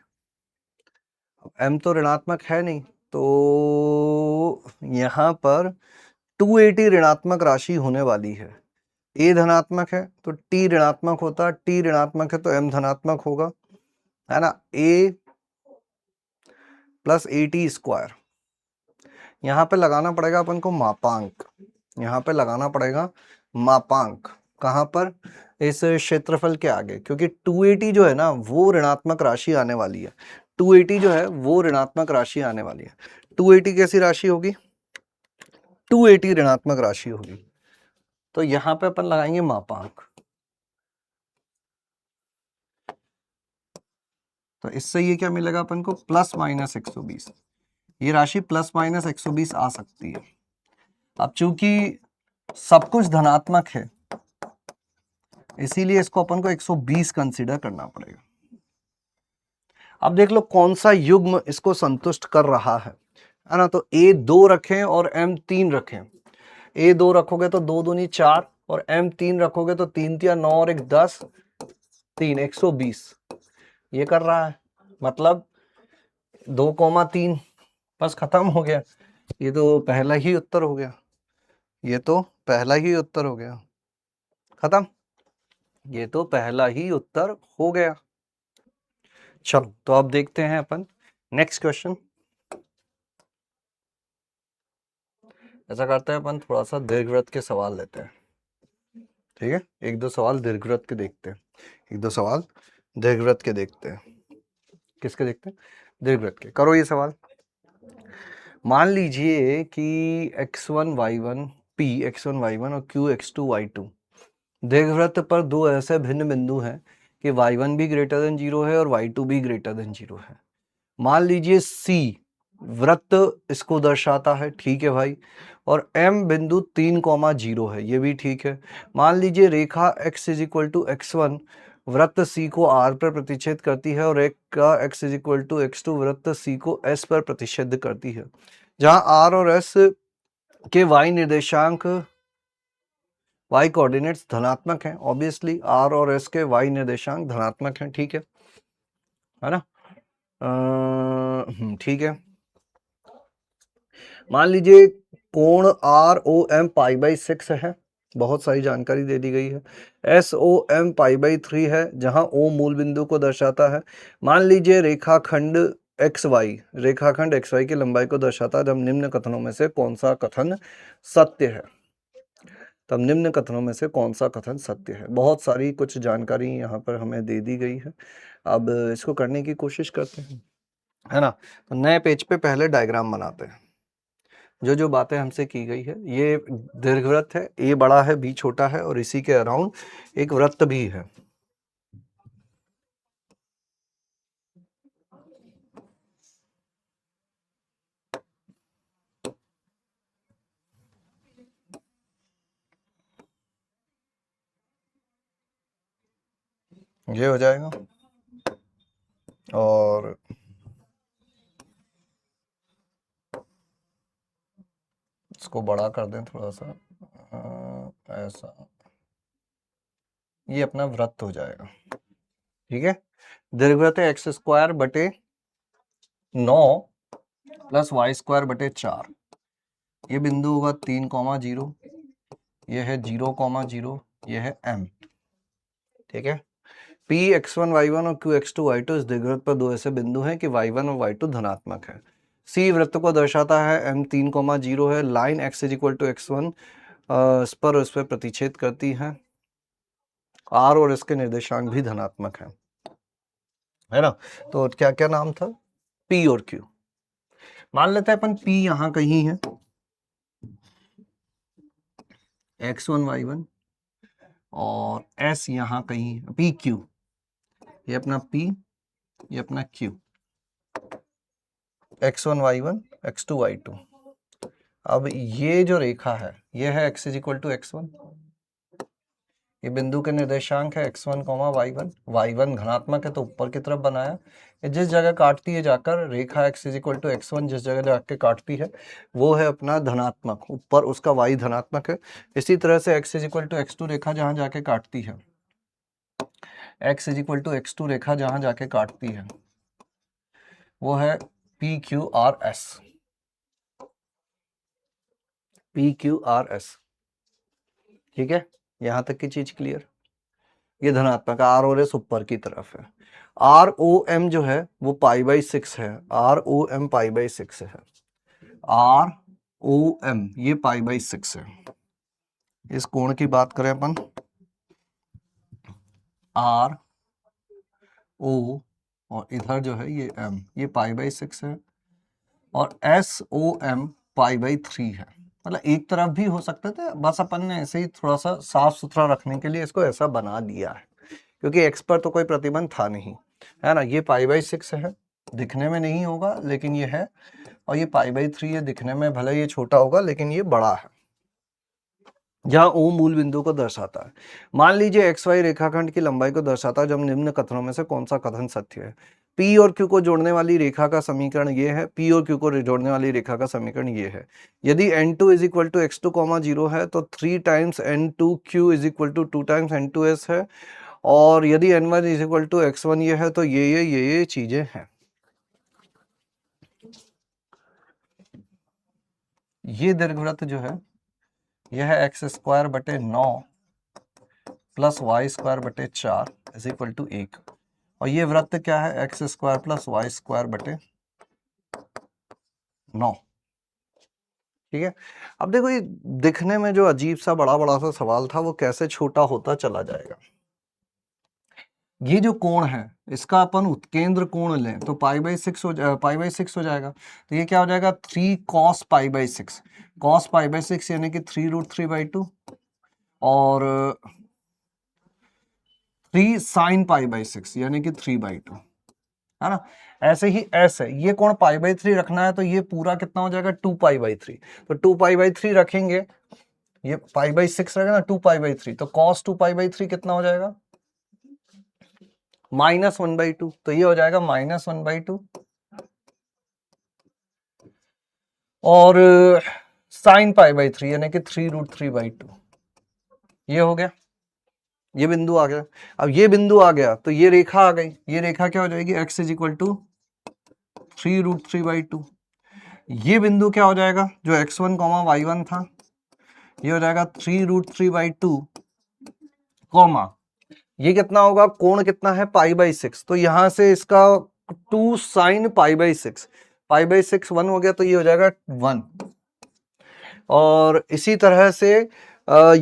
m तो ऋणात्मक है नहीं, तो यहां पर 280 ऋणात्मक राशि होने वाली है। a धनात्मक है तो t ऋणात्मक होता, t ऋणात्मक है तो m धनात्मक होगा, है ना। a प्लस AT², यहाँ पे लगाना पड़ेगा अपन को मापांक, यहाँ पे लगाना पड़ेगा मापांक, कहाँ पर, इस क्षेत्रफल के आगे, क्योंकि 280 जो है ना वो ऋणात्मक राशि आने वाली है, 280 जो है वो ऋणात्मक राशि आने वाली है। 280 कैसी राशि होगी, 280 ऋणात्मक राशि होगी, तो यहाँ पे अपन लगाएंगे मापांक, तो इससे ये क्या मिलेगा अपन को, प्लस माइनस 120, ये राशि प्लस माइनस 120 आ सकती है। अब चूंकि सब कुछ धनात्मक है इसीलिए इसको अपन को 120 कंसीडर करना पड़ेगा। अब देख लो कौन सा युग्म इसको संतुष्ट कर रहा है ना, तो a 2 रखें और m 3 रखें, a 2 रखोगे तो 2 दूनी 4, और m 3 रखोगे तो 3 तिया 9 और 1 10, 3 120, ये कर रहा है, मतलब 2,3, बस खत्म हो गया, ये तो पहला ही उत्तर हो गया, ये तो पहला ही उत्तर हो गया, खत्म, ये तो पहला ही उत्तर हो गया। चलो तो अब देखते हैं अपन नेक्स्ट क्वेश्चन। ऐसा करते हैं अपन थोड़ा सा दीर्घवृत्त के सवाल लेते हैं, ठीक है, एक दो सवाल दीर्घवृत्त के देखते हैं, एक दो सवाल दीर्घवृत्त के देखते हैं, किसके देखते हैं, दीर्घवृत्त के, करो ये सवाल। मान लीजिए कि x1 y1 p x1 y1 और q x2 y2 दीर्घवृत्त पर दो ऐसे भिन्न बिंदु हैं कि y1 भी ग्रेटर देन 0 है और y2 भी ग्रेटर देन 0 है। मान लीजिए c वृत्त इसको दर्शाता है, ठीक है भाई, और m बिंदु 3,0 है, ये भी ठीक है। मान लीजिए रेखा x is equal to x1 वृत्त c को r पर प्रतिच्छेद करती है और रेखा x is equal to x2 वृत्त c को s पर प्रतिच्छेद करती है, जहां r और s के y निर्देशांक y कोऑर्डिनेट्स धनात्मक हैं। ऑब्वियसली r और s के y निर्देशांक धनात्मक हैं, ठीक है ना? ठीक है। मान लीजिए कोण R O M pi by 6 है, बहुत सारी जानकारी दे दी गई है। S O M pi by 3 है, जहां ओ मूल बिंदु को दर्शाता है। मान लीजिए रेखाखंड रेखाखंड एक्स वाई की लंबाई को दर्शाता है। जब निम्न कथनों में से कौन सा कथन सत्य है? तब निम्न कथनों में से कौन सा कथन सत्य है? बहुत सारी कुछ जानकारी यहाँ पर हमें दे दी गई है। अब इसको करने की कोशिश करते हैं, है ना? तो नए पेज पे पहले डायग्राम बनाते हैं। जो जो बातें हमसे की गई है, ये दीर्घवृत्त है, ए बड़ा है, बी छोटा है, और इसी के अराउंड एक वृत्त भी है। ये हो जाएगा, और इसको बड़ा कर दें थोड़ा सा, ऐसा, ये अपना वृत्त हो जाएगा, ठीक है। दीर्घवृत्त है एक्स स्क्वायर बटे 9 प्लस वाई स्क्वायर बटे 4। ये बिंदु होगा 3,0, ये है 0,0, ये है m, ठीक है। P x1 y1 और Q x2 y2 इस दीर्घवृत्त पर दो ऐसे बिंदु हैं कि y1 और y2 धनात्मक है। C वृत्त को दर्शाता है, m 3,0 है, line x is equal to x1 इस पर प्रतिच्छेद करती है, r और इसके निर्देशांक भी धनात्मक है ना? तो क्या क्या नाम था? P और Q। मान लेते हैं अपन P यहां कहीं है, x1 y1, और S यहां कहीं है, PQ, ये अपना P, ये अपना Q, x1 y1 x2 y2। अब ये जो रेखा है, ये है x is equal to x1, ये बिंदु के निर्देशांक है x1 y1, y1 धनात्मक है तो ऊपर की तरफ बनाया। ये जिस जगह काटती है जाकर, रेखा x is equal to x1 जिस जगह जाके काटती है वो है अपना धनात्मक, ऊपर उसका y धनात्मक है। इसी तरह से x is equal to x2 रेखा जहां जाके काटती है, x is equal to x2 रेखा जहां जाके काटती है वो है PQRS, PQRS, ठीक है। यहां तक की चीज क्लियर? ये धनात्मक, आर और एस ऊपर की तरफ है। आर ओ एम जो है वो पाई बाई 6 है, R O M pi by 6 है, आर ओ एम ये पाई बाई 6 है। इस कोण की बात करें अपन, आर ओ और इधर जो है ये एम, ये पाई बाई 6 है, और S O M pi by 3 है। मतलब एक तरफ भी हो सकते थे, बस अपन ने ऐसे ही थोड़ा सा साफ सुथरा रखने के लिए इसको ऐसा बना दिया है, क्योंकि एक्स पर तो कोई प्रतिबंध था नहीं, है ना। ये पाई बाई 6 है, दिखने में नहीं होगा लेकिन ये है, और ये पाई बाई 3 है, दिखने में भले ये छोटा होगा लेकिन ये बड़ा है, जहां ओ मूल बिंदु को दर्शाता है। मान लीजिए एक्स वाई रेखाखंड की लंबाई को दर्शाता है। जब निम्न कथनों में से कौन सा कथन सत्य है? P और Q को जोड़ने वाली रेखा का समीकरण ये है, P और Q को जोड़ने वाली रेखा का समीकरण ये है। यदि n2 is equal to x2, 0 है तो 3 times n2q is equal to 2 times n2s है, और यदि n1 is equal to x1 ये है तो ये चीजें हैं। ये दीर्घवृत्त जो है यह है एक्स स्क्वायर बटे 9 प्लस वाई स्क्वायर बटे 4 इज इक्वल टू 1, और ये वृत्त क्या है? X square plus y square बटे 9, ठीक है। अब देखो ये दिखने में जो अजीब सा बड़ा बड़ा सा सवाल था वो कैसे छोटा होता चला जाएगा। ये जो कोण है इसका अपन उत्केंद्र कोण लें तो पाई/6 हो जाएगा। तो ये क्या हो जाएगा 3 cos पाई/6, cos पाई/6 यानी कि 3√3/2 और 3 sin पाई/6 यानी कि 3/2, है ना। ऐसे ही ऐसे ये कोण पाई/3 रखना है तो ये पूरा कितना हो जाएगा 2 पाई/3। तो 2 पाई/3 रखेंगे, ये पाई/6 रहेगा ना 2 पाई/3, तो cos 2 पाई/3 कितना हो जाएगा -1/2। तो ये हो जाएगा -1/2 और sin पाई/3 यानी कि 3√3/2। ये हो गया, ये बिंदु आ गया। अब ये बिंदु आ गया तो ये रेखा आ गई। ये रेखा क्या हो जाएगी x = 3√3/2। ये बिंदु क्या हो जाएगा जो x1, y1 था, ये हो जाएगा 3√3/2 कॉमा ये कितना होगा कोण कितना है पाई/6। तो यहां से इसका 2 sin पाई/6, पाई/6 1 हो गया तो ये हो जाएगा 1। और इसी तरह से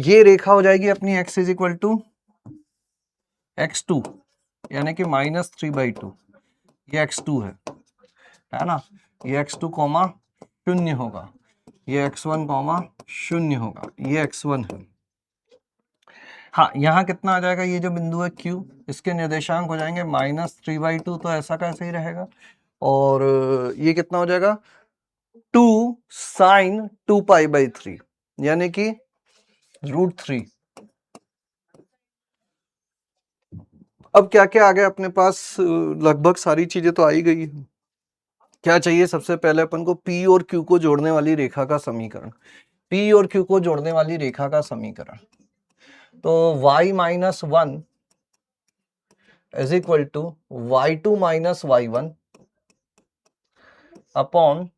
ये रेखा हो जाएगी अपनी x = x2 यानी कि -3/2। ये x2 है ना। ये x2 कॉमा 0 होगा, ये x1 कॉमा 0 होगा, ये x1 है। हाँ, यहाँ कितना आ जाएगा, ये जो बिंदु है Q, इसके निर्देशांक हो जाएंगे -3/2, तो ऐसा कैसे ही रहेगा। और ये कितना हो जाएगा 2 sin 2 पाई/3 यानी कि √3। अब क्या क्या आ गया अपने पास, लगभग सारी चीजें तो आ ही गई है। क्या चाहिए सबसे पहले अपन को P और Q को जोड़ने वाली रेखा का समीकरण, P और Q को जोड़ने वाली रेखा का समीकरण। तो y-1 is equal to y2 minus y1 upon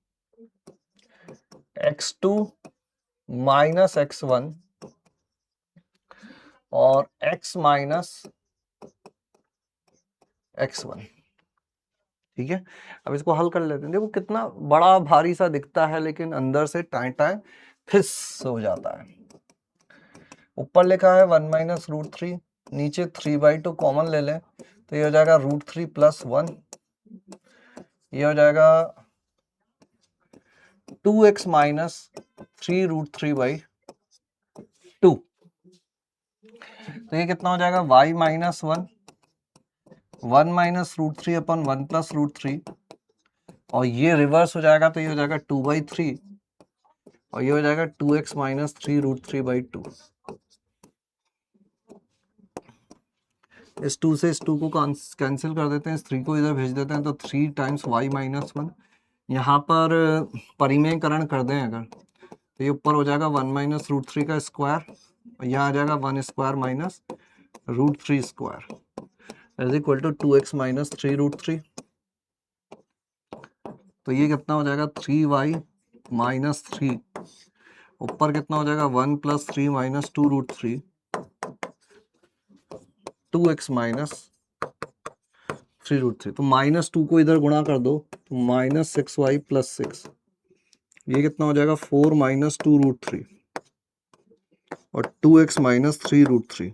x2 minus x1 और x माइनस x1। ठीक है, अब इसको हल कर लेते हैं। देखो कितना बड़ा भारी सा दिखता है लेकिन अंदर से टाइ टाइ फिस हो जाता है। ऊपर लिखा है 1 माइनस √3, नीचे 3/2 कॉमन ले लें तो ये हो जाएगा √3 + 1, ये हो जाएगा 2x माइनस 3√3/2। तो ये कितना हो जाएगा y-1 1 माइनस √3 अपन 1 + √3 और ये रिवर्स हो जाएगा तो ये हो जाएगा 2/3 और ये हो जाएगा 2x माइनस 3√3/2। इस 2 से इस 2 को कैंसिल कर देते हैं, इस 3 को इधर भेज देते हैं तो 3 टाइम्स y-1। यहाँ पर परिमेयकरण कर दें अगर तो ये ऊपर हो जाएगा 1 माइनस √3 का स्क्वायर और यहाँ आ जाएगा 1 square minus √3 square is equal to 2x minus 3√3। तो ये कितना हो जाएगा 3y माइनस 3, ऊपर कितना हो जाएगा 1 + 3 माइनस 2√3, 2x माइनस 3√3। तो -2 को इधर गुणा कर दो तो -6y + 6, ये कितना हो जाएगा 4 माइनस 2√3 और 2x माइनस 3√3।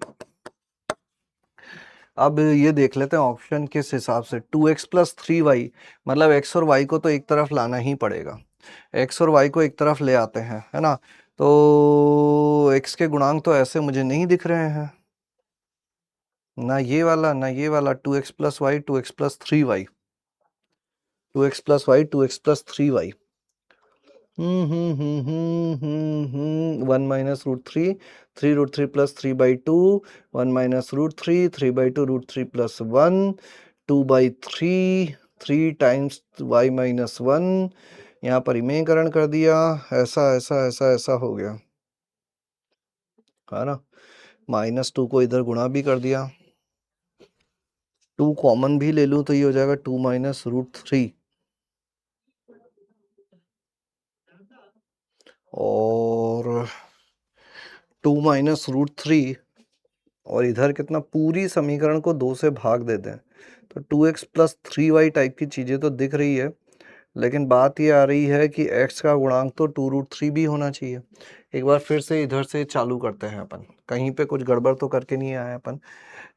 अब ये देख लेते हैं ऑप्शन किस हिसाब से, 2x + 3y मतलब x और y को तो एक तरफ लाना ही पड़ेगा। x और y को एक तरफ ले आते हैं, है ना। तो x के गुणांक तो ऐसे मुझे नहीं दिख रहे हैं, ना ये वाला ना ये वाला। 2x + y 2x + 3y 2x + y 2x + 3y 1 minus √3 3√3 + 3/2 1 minus √3 3/2 √3 + 1 2/3 3 times y-1। यहाँ पर इमेकरण कर दिया, ऐसा ऐसा ऐसा ऐसा हो गया, है ना। -2 को इधर गुणा भी कर दिया, 2 कॉमन भी ले लूं तो ये हो जाएगा 2 माइनस √3 और 2 माइनस √3 और इधर कितना, पूरी समीकरण को 2 से भाग देते हैं तो 2x + 3y टाइप की चीज़ें तो दिख रही है, लेकिन बात ये आ रही है कि x का गुणांक तो 2√3 भी होना चाहिए। एक बार फिर से इधर से चालू करते हैं अपन, कहीं पे कुछ गड़बड़ तो करके नहीं आए अपन।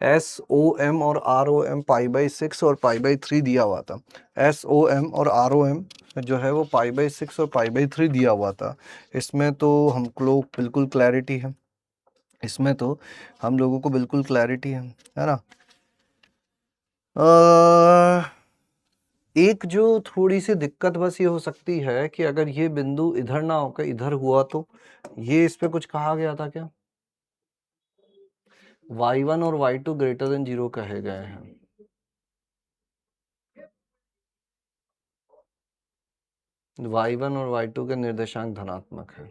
SOM और ROM π/6 और π/3 दिया हुआ था। SOM और ROM जो है वो π/6 और π/3 दिया हुआ था। इसमें तो हम लोग बिल्कुल क्लैरिटी है, इसमें तो हम लोगों को बिल्कुल क्लैरिटी है ना। एक जो थोड़ी सी दिक्कत बस ये हो सकती है कि अगर ये बिंदु इधर ना होकर इधर हुआ तो ये इस पे कुछ कहा गया था क्या, y1 और y2 ग्रेटर देन 0 कहे गए हैं। y1 और y2 के निर्देशांक धनात्मक है,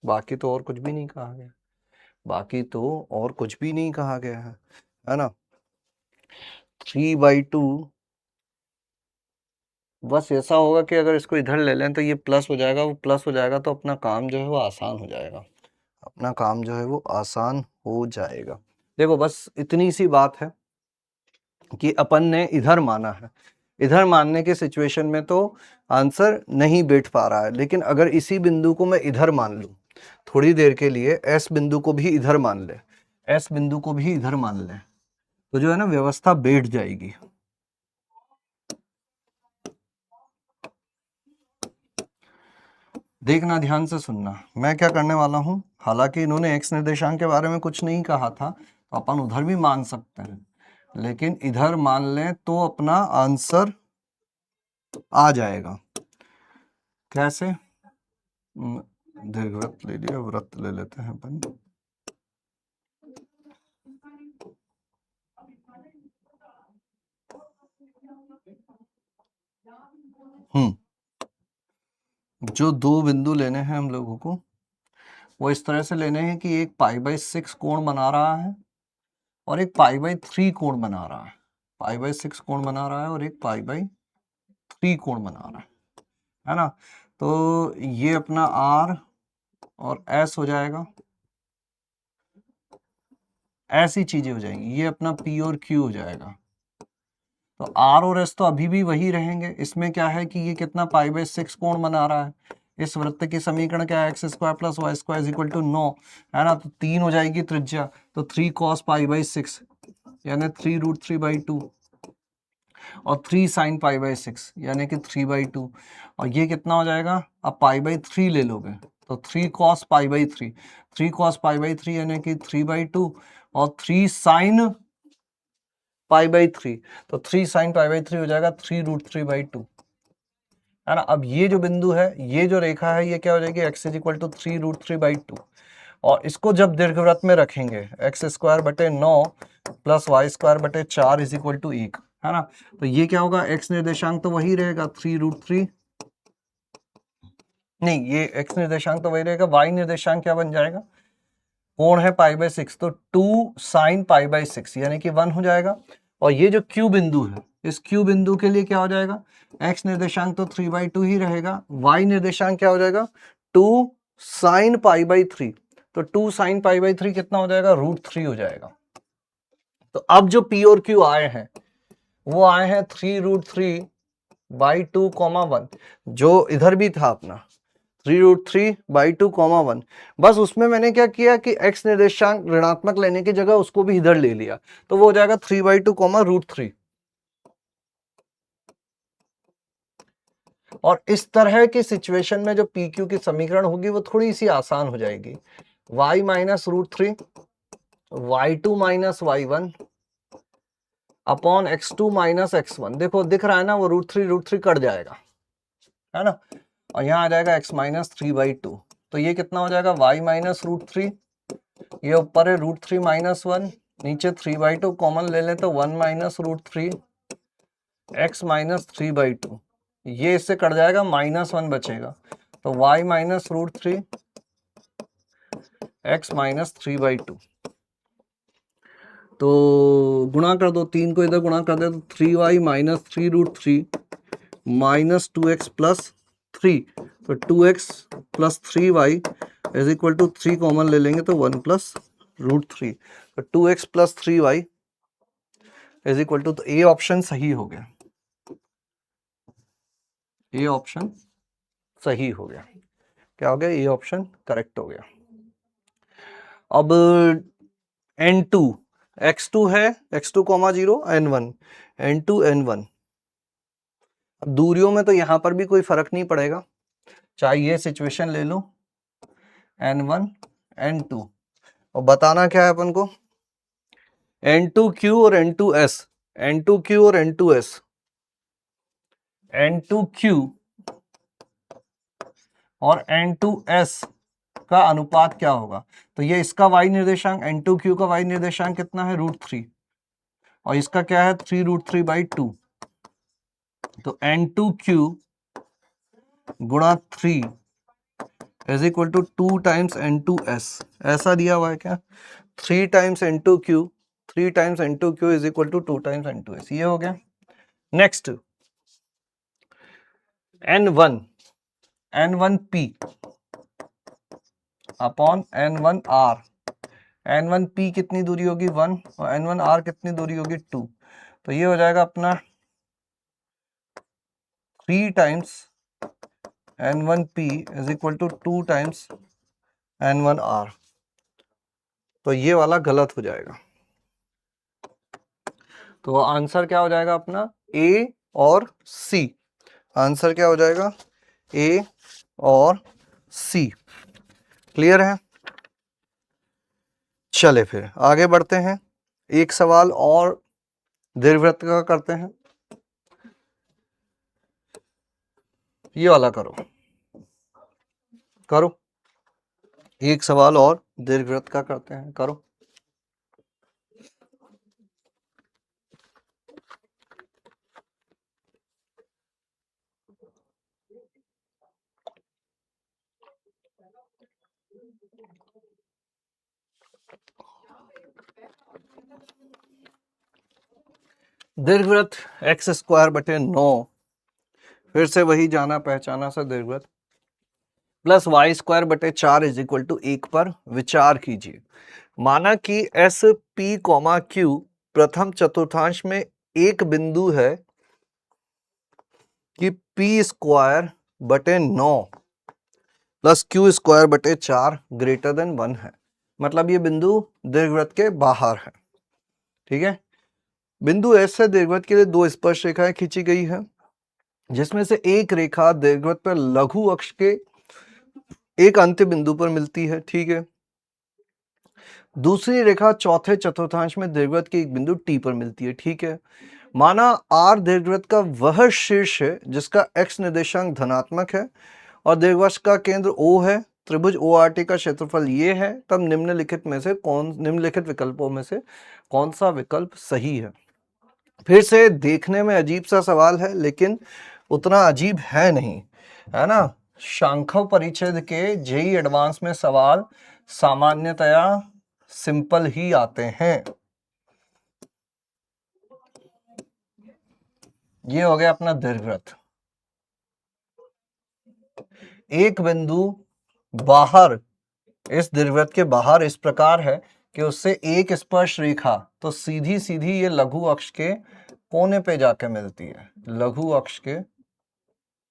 बाकी तो और कुछ भी नहीं कहा गया, बाकी तो और कुछ भी नहीं कहा गया है ना। 3/2 बस ऐसा होगा कि अगर इसको इधर ले लें तो ये प्लस हो जाएगा, वो प्लस हो जाएगा तो अपना काम जो है वो आसान हो जाएगा, अपना काम जो है वो आसान हो जाएगा। देखो बस इतनी सी बात है कि अपन ने इधर माना है, इधर मानने के सिचुएशन में तो आंसर नहीं बैठ पा रहा है, लेकिन अगर इसी बिंदु को मैं इधर मान लूं थोड़ी देर के लिए, एस बिंदु को भी इधर मान ले, एस बिंदु को भी इधर मान ले, तो जो है ना व्यवस्था बैठ जाएगी। देखना, ध्यान से सुनना, मैं क्या करने वाला हूं, हालांकि इन्होंने एक्स निर्देशांक के बारे में कुछ नहीं कहा था तो अपन उधर भी मान सकते हैं, लेकिन इधर मान लें तो अपना आंसर आ जाएगा। कैसे, दीर्घवृत्त ले लिया, वृत्त ले लेते हैं अपन। जो दो बिंदु लेने हैं हम लोगों को वो इस तरह से लेने हैं कि एक π/6 कोण बना रहा है और एक π/3 कोण बना रहा है, π/6 कोण बना रहा है और एक π/3 कोण बना रहा है ना। तो ये अपना R और S हो जाएगा, ऐसी चीजें हो जाएंगी, ये अपना P और Q हो जाएगा। तो R और S तो अभी भी वही रहेंगे, इसमें क्या है कि ये कितना π/6 कोण बना रहा है, इस वृत्त की समीकरण क्या है, x² + y² = 9 है ना, तो 3 हो जाएगी त्रिज्या, तो 3 cos π/6 यानी 3√3/2 और 3 sin π/6 यानी कि 3/2, और ये कितना हो जाएगा, अब π/3 ले लोगे तो 3 cos π/3, 3 cos π/3 यानी कि 3/2 और 3 sin π/3, तो 3 sin π/3 हो जाएगा 3√3/2 है ना। अब ये जो बिंदु है, ये जो रेखा है, ये क्या हो जाएगी, x = 3√3/2, और इसको जब दीर्घवृत्त में रखेंगे x²/9 + y²/4 = 1 है ना, तो ये क्या होगा, x निर्देशांक तो वही रहेगा 3√3, नहीं ये x निर्देशांक तो वही रहेगा, y निर्देशांक क्या बन जाएगा, कोण है π/6 तो 2 sin π/6 यानी कि 1 हो जाएगा, और ये जो Q बिंदु है, इस Q बिंदु के लिए क्या हो जाएगा, x निर्देशांक तो 3/2 ही रहेगा, y निर्देशांक क्या हो जाएगा 2 sin π/3, तो 2 sin π/3 कितना हो जाएगा, √3 हो जाएगा। तो अब जो P और Q आए हैं वो आए हैं 3√3/2, 1, जो इधर भी था अपना 3√3/2, 1, बस उसमें मैंने क्या किया कि x निर्देशांक ऋणात्मक लेने की जगह उसको भी इधर ले लिया, तो वो हो जाएगा 3/2, √3। और इस तरह की सिचुएशन में जो PQ की समीकरण होगी वो थोड़ी सी आसान हो जाएगी, y - √3 y2 - y1 upon x2 - x1, देखो दिख रहा है ना, वो √3 कट जाएगा है ना, और यहाँ आ जाएगा x - 3/2, तो ये कितना हो जाएगा, y - √3, ये ऊपर है √3 - 1, नीचे 3/2 कॉमन ले लें तो 1 - √3 x - 3/2, ये इससे कट जाएगा, -1 बचेगा, तो y - √3 x - 3/2, तो गुणा कर दो, 3 को इधर गुणा कर दे तो 3y - 3√3 -2x + 3, तो 2x + 3y = 3 कॉमन ले लेंगे तो 1 + √3, तो 2x + 3y = तो ए ऑप्शन सही हो गया, ये ऑप्शन सही हो गया। क्या हो गया, ये ऑप्शन करेक्ट हो गया। अब n2 x2 है, x2 comma 0 n1 n2 n1। अब दूरियों में तो यहां पर भी कोई फर्क नहीं पड़ेगा, चाहे ये सिचुएशन ले लो n1 n2, और बताना क्या है अपन को, n2q और n2s, n2q और n2s, n2q और n2s का अनुपात क्या होगा। तो ये इसका y निर्देशांक n2q का y निर्देशांक कितना है, √3, और इसका क्या है 3√3/2। तो n2q गुणा 3 is equal to 2 times n2s, ऐसा दिया हुआ है क्या, 3 times n2q, 3 times n2q is equal to 2 times n2s, ये हो गया। Next n1 n1p upon n1r, n1p कितनी दूरी होगी 1 और n1r कितनी दूरी होगी 2, तो ये हो जाएगा अपना 3 times n1p is equal to 2 times n1r, तो ये वाला गलत हो जाएगा। तो आंसर क्या हो जाएगा अपना ए और सी, आंसर क्या हो जाएगा ए और सी। क्लियर है, चले फिर आगे बढ़ते हैं, एक सवाल और दीर्घवृत्त का करते हैं, ये वाला करो, करो एक सवाल और दीर्घवृत्त का करते हैं, करो। दीर्घवृत्त x²/9, फिर से वही जाना पहचाना सा दीर्घवृत्त, plus y²/4 is equal to 1 पर विचार कीजिए। माना कि एस पी कॉमा क्यू प्रथम चतुर्थांश में एक बिंदु है कि p²/9 plus q²/4 greater than 1 है, मतलब ये बिंदु दीर्घवृत्त के बाहर है। ठीक है, बिंदु एस से दीर्घवृत्त के लिए दो स्पर्श रेखाएं खींची गई है, जिसमें से एक रेखा दीर्घवृत्त पर लघु अक्ष के एक अंत्य बिंदु पर मिलती है। ठीक है, दूसरी रेखा चौथे चतुर्थांश में दीर्घवृत्त के एक बिंदु टी पर मिलती है। ठीक है, माना आर दीर्घवृत्त का वह शीर्ष है जिसका एक्स निर्देशांक धनात्मक है और दीर्घवृत्त का केंद्र O है, त्रिभुज ORT का क्षेत्रफल ये है, तब निम्नलिखित विकल्पों में से कौन सा विकल्प सही है। फिर से देखने में अजीब सा सवाल है, लेकिन उतना अजीब है नहीं, है ना। शांखव परिच्छेद के जेई एडवांस में सवाल सामान्यतया सिंपल ही आते हैं। ये हो गया अपना दीर्घवृत्त, एक बिंदु बाहर इस दीर्घवृत्त के बाहर इस प्रकार है कि उससे एक स्पर्श रेखा तो सीधी सीधी ये लघु अक्ष के कोने पे जाके मिलती है, लघु अक्ष के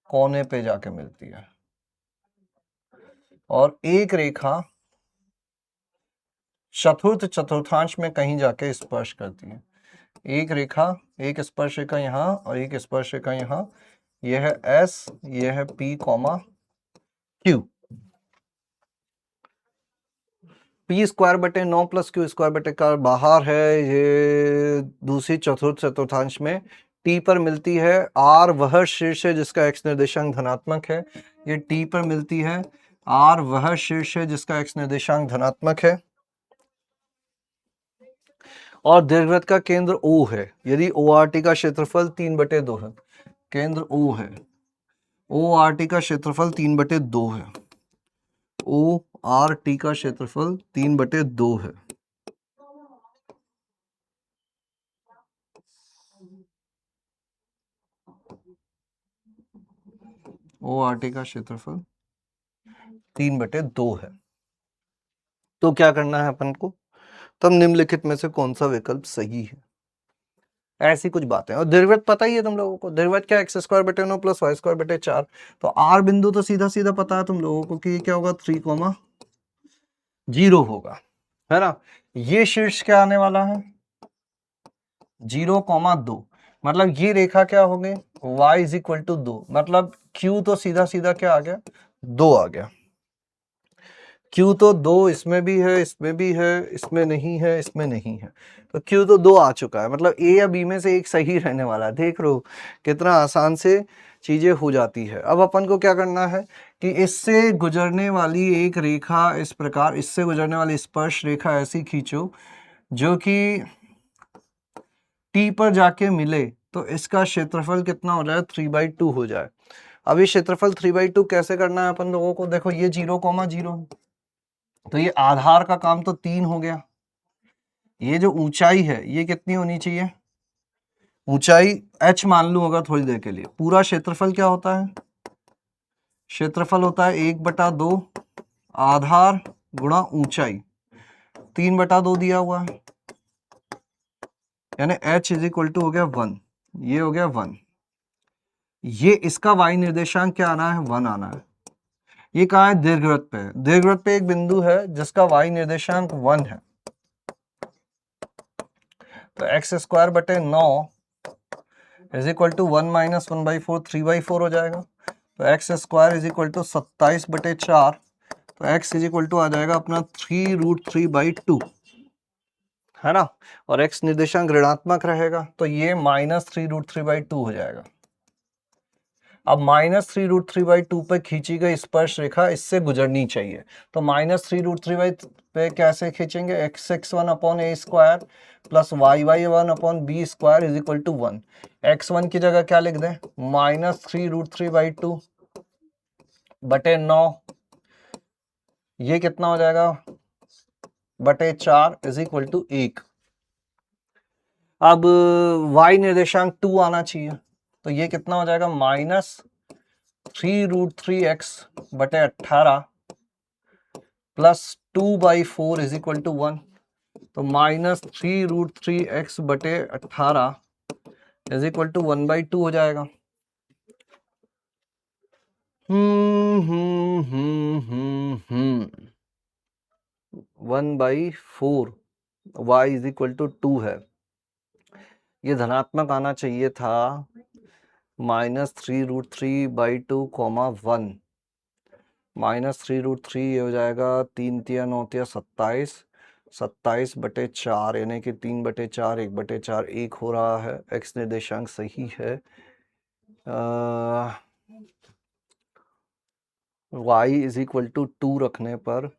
कोने पे जाके मिलती है, और एक रेखा चतुर्थ चतुर्थांश में कहीं जाके स्पर्श करती है। एक रेखा, एक स्पर्श रेखा यहाँ और एक स्पर्श रेखा यहाँ, यह है एस, यह है P comma Q. p²/9 plus q² बाहर है, ये दूसरी चतुर्थ चतुर्थांश में t पर मिलती है। r वह शीर्ष है जिसका x निर्देशांक धनात्मक है, ये t पर मिलती है। r वह शीर्ष है जिसका x निर्देशांक धनात्मक है और दीर्घवृत्त का केंद्र O है। यदि ORT का क्षेत्रफल 3/2 है, केंद्र O है, ORT का क्षेत्रफल 3/2 है, ORT का क्षेत्रफल 3/2 है। ORT का क्षेत्रफल 3/2 है। तो क्या करना है अपन को, तब निम्नलिखित में से कौन सा विकल्प सही है। ऐसी कुछ बातें। और दीर्घवृत्त पता ही है तुम लोगों को, दीर्घवृत्त क्या, एक्स स्क्वायर बटे 9 प्लस वाई स्क्वायर बटे 4। तो आर बिंदु तो सीधा सीधा पता है तुम लोगों को कि क्या होगा, 3,0 होगा, है ना। ये शीर्ष क्या आने वाला है, 0,2। मतलब ये रेखा क्या हो गई, y इज इक्वल टू 2। मतलब q तो सीधा सीधा क्या आ गया, 2 आ गया। q तो 2 इसमें भी है, इसमें भी है, इसमें नहीं है, इसमें नहीं है, तो q तो 2 आ चुका है। मतलब a या b में से एक सही रहने वाला है। देख लो कितना आसान से चीजें हो जाती है। अब अपन को क्या करना है कि इससे गुजरने वाली एक रेखा इस प्रकार, इससे गुजरने वाली स्पर्श रेखा ऐसी खींचो जो कि T पर जाके मिले, तो इसका क्षेत्रफल कितना हो जाए, 3/2 हो जाए। अब ये क्षेत्रफल 3/2 कैसे करना है अपन लोगों को, देखो ये 0,0, तो ये आधार का काम तो 3 हो गया। ये जो ऊंचाई है ये कितनी होनी चाहिए, ऊंचाई h मान लूं अगर थोड़ी देर के लिए। पूरा क्षेत्रफल क्या होता है, क्षेत्रफल होता है 1/2 आधार गुणा ऊंचाई, 3/2 दिया हुआ है, यानी h इज इक्वल टू हो गया 1। ये हो गया 1। ये इसका y निर्देशांक क्या आना है, 1 आना है। ये कहाँ है, दीर्घवृत्त पे। दीर्घवृत्त पे एक बिंदु है जिसका y निर्देशांक 1 है, तो एक्स स्क्वायर बटे 9 इज इक्वल टू 1 माइनस 1/4, 3/4 हो जाएगा। तो x square is equal to 27/4, तो एक्स इज इक्वल टू आ जाएगा अपना 3√3/2, है ना। और एक्स निर्देशांक ऋणात्मक रहेगा, तो ये माइनस 3√3/2 हो जाएगा। अब माइनस 3√3/2 पे खींची गई स्पर्श रेखा इससे गुजरनी चाहिए, तो माइनस 3√3 पे कैसे खींचेंगे, x(1) upon a square plus y(1) upon b square is equal to 1। x1 की जगह क्या लिख दें, माइनस 3√3/2 बटे 9, ये कितना हो जाएगा, बटे 4 इज इक्वल टू 1। अब y निर्देशांक 2 आना चाहिए, तो ये कितना हो जाएगा, माइनस 3√3x बटे 18 प्लस 2/4 इज इक्वल टू 1। तो माइनस 3√3x बटे 18 इज इक्वल टू 1/2 हो जाएगा। 1/4 y इज इक्वल टू 2 है, ये धनात्मक आना चाहिए था, माइनस 3√3/2 कॉमा 1, माइनस 3√3 ये हो जाएगा 3×3 = 27, 27/4 यानी कि 3/4, 1/4, 1 हो रहा है। एक्स निर्देशांक सही है। y इज इक्वल टू 2 रखने पर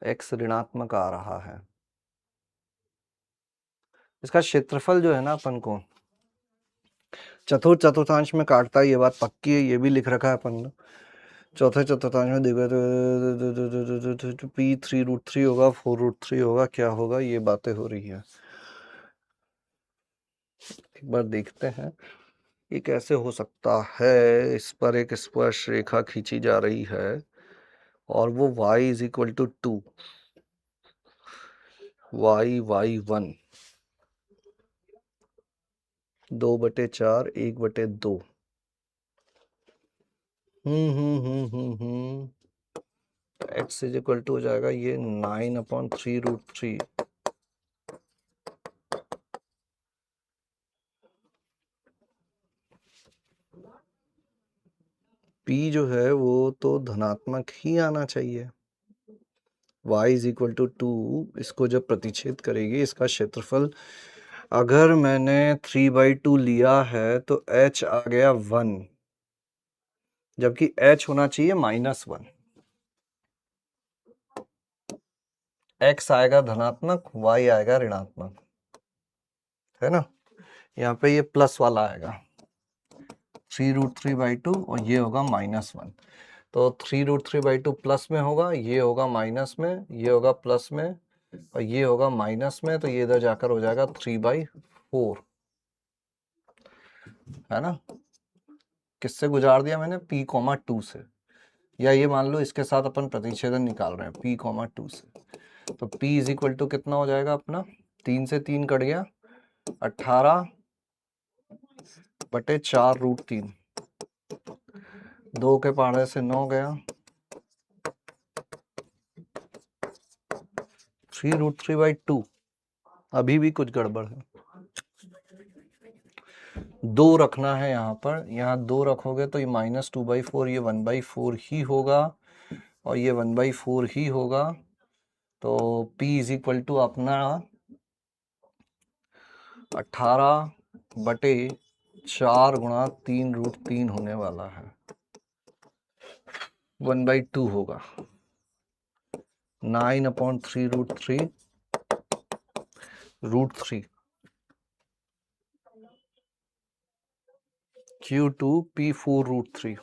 x ऋणात्मक आ रहा है। इसका क्षेत्रफल जो है ना अपन को चतुर्थ चतुर्थांश में काटता है, ये बात पक्की है, ये भी लिख रखा है अपन ने। चौथे चतुर्थांश में देखो तो p 3√3 होगा, 4√3 होगा, क्या होगा, ये बातें हो रही है। एक बार देखते हैं ये कैसे हो सकता है। इस पर एक स्पर्श रेखा खींची जा रही है और वो y is equal to 2, y1 2/4, 1/2। X is equal to हो जाएगा ये 9/3√3। P जो है वो तो धनात्मक ही आना चाहिए। y इज इक्वल टू 2, इसको जब प्रतिच्छेद करेगी इसका क्षेत्रफल, अगर मैंने 3/2 लिया है तो h आ गया 1, जबकि h होना चाहिए -1। x आएगा धनात्मक, y आएगा ऋणात्मक, है ना। यहाँ पे ये प्लस वाला आएगा 3√3/2 और ये होगा -1। तो 3√3/2 प्लस में होगा, ये होगा माइनस में, ये होगा प्लस में और ये होगा माइनस में, तो ये इधर जाकर हो जाएगा 3/4, है ना। किससे गुजार दिया मैंने, p,2 से, या ये मान लो इसके साथ अपन प्रतिच्छेदन निकाल रहे हैं p,2 से। तो p इज इक्वल टू कितना हो जाएगा अपना 3 से 3 कट गया 18/4√3, 2 के पहाड़े से 9 गया, 3√3/2। अभी भी कुछ गड़बड़ है, 2 रखना है यहाँ पर, यहाँ 2 रखोगे तो ये -2/4, ये 1/4 ही होगा और ये 1/4 ही होगा। तो P = अपना 18/4 गुणा 3√3 होने वाला है, 1/2 होगा, 9/3√3 Q2 P4√3,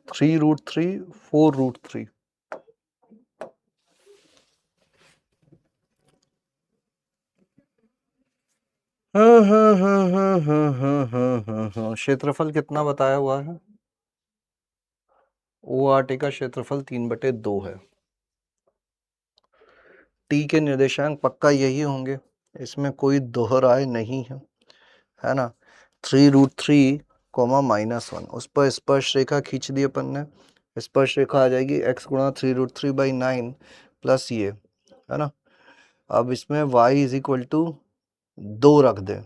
3√3 4√3। क्षेत्रफल कितना बताया हुआ है? ORT का क्षेत्रफल 3/2 है। T के निर्देशांक पक्का यही होंगे, इसमें कोई दोहराए नहीं है ना। 3√3, -1, उस पर स्पर्श रेखा खींच दी अपन ने। स्पर्श रेखा आ जाएगी x गुणा 3√3/9 प्लस ये, है ना। अब इसमें y = 2 रख दें,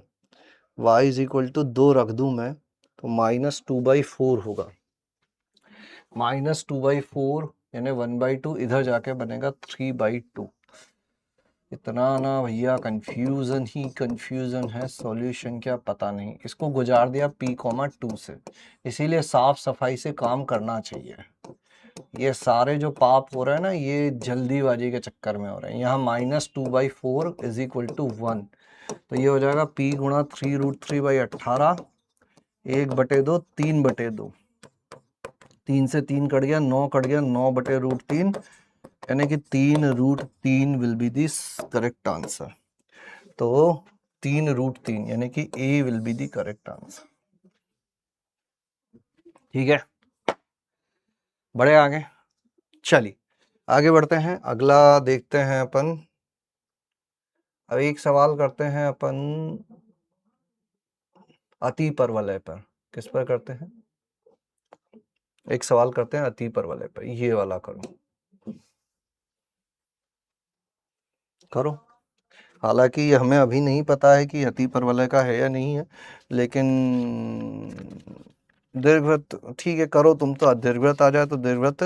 y = 2 रख दूं मैं तो -2/4 होगा, -2/4 यानी 1/2, इधर जाके बनेगा 3/2। इतना ना भैया कंफ्यूजन ही कंफ्यूजन है, सॉल्यूशन क्या पता नहीं। इसको गुजार दिया P, 2 से, इसीलिए साफ सफाई से काम करना चाहिए। ये सारे जो पाप हो रहे हैं ना, ये जल्दीबाजी के चक्कर में हो रहे हैं। यहाँ -2/4 = 1, तो ये हो जाएगा P गुणा 3√3/18, 1/2, 3/2, 3 से 3 कट गया, 9 कट गया, 9/√3, यानी कि 3√3 will be this correct answer. तो 3√3 यानी कि A will be the correct answer. ठीक है, बढ़े आगे। चलिए आगे बढ़ते हैं, अगला देखते हैं अपन। अब एक सवाल करते हैं अपन अति परवलय पर। किस पर करते हैं? एक सवाल करते हैं अति परवलय पर, ये वाला करो। हालांकि हमें अभी नहीं पता है कि अति परवलय का है या नहीं है, लेकिन दीर्घवृत्त ठीक है, करो तुम तो। दीर्घवृत्त आ जाए तो दीर्घवृत्त,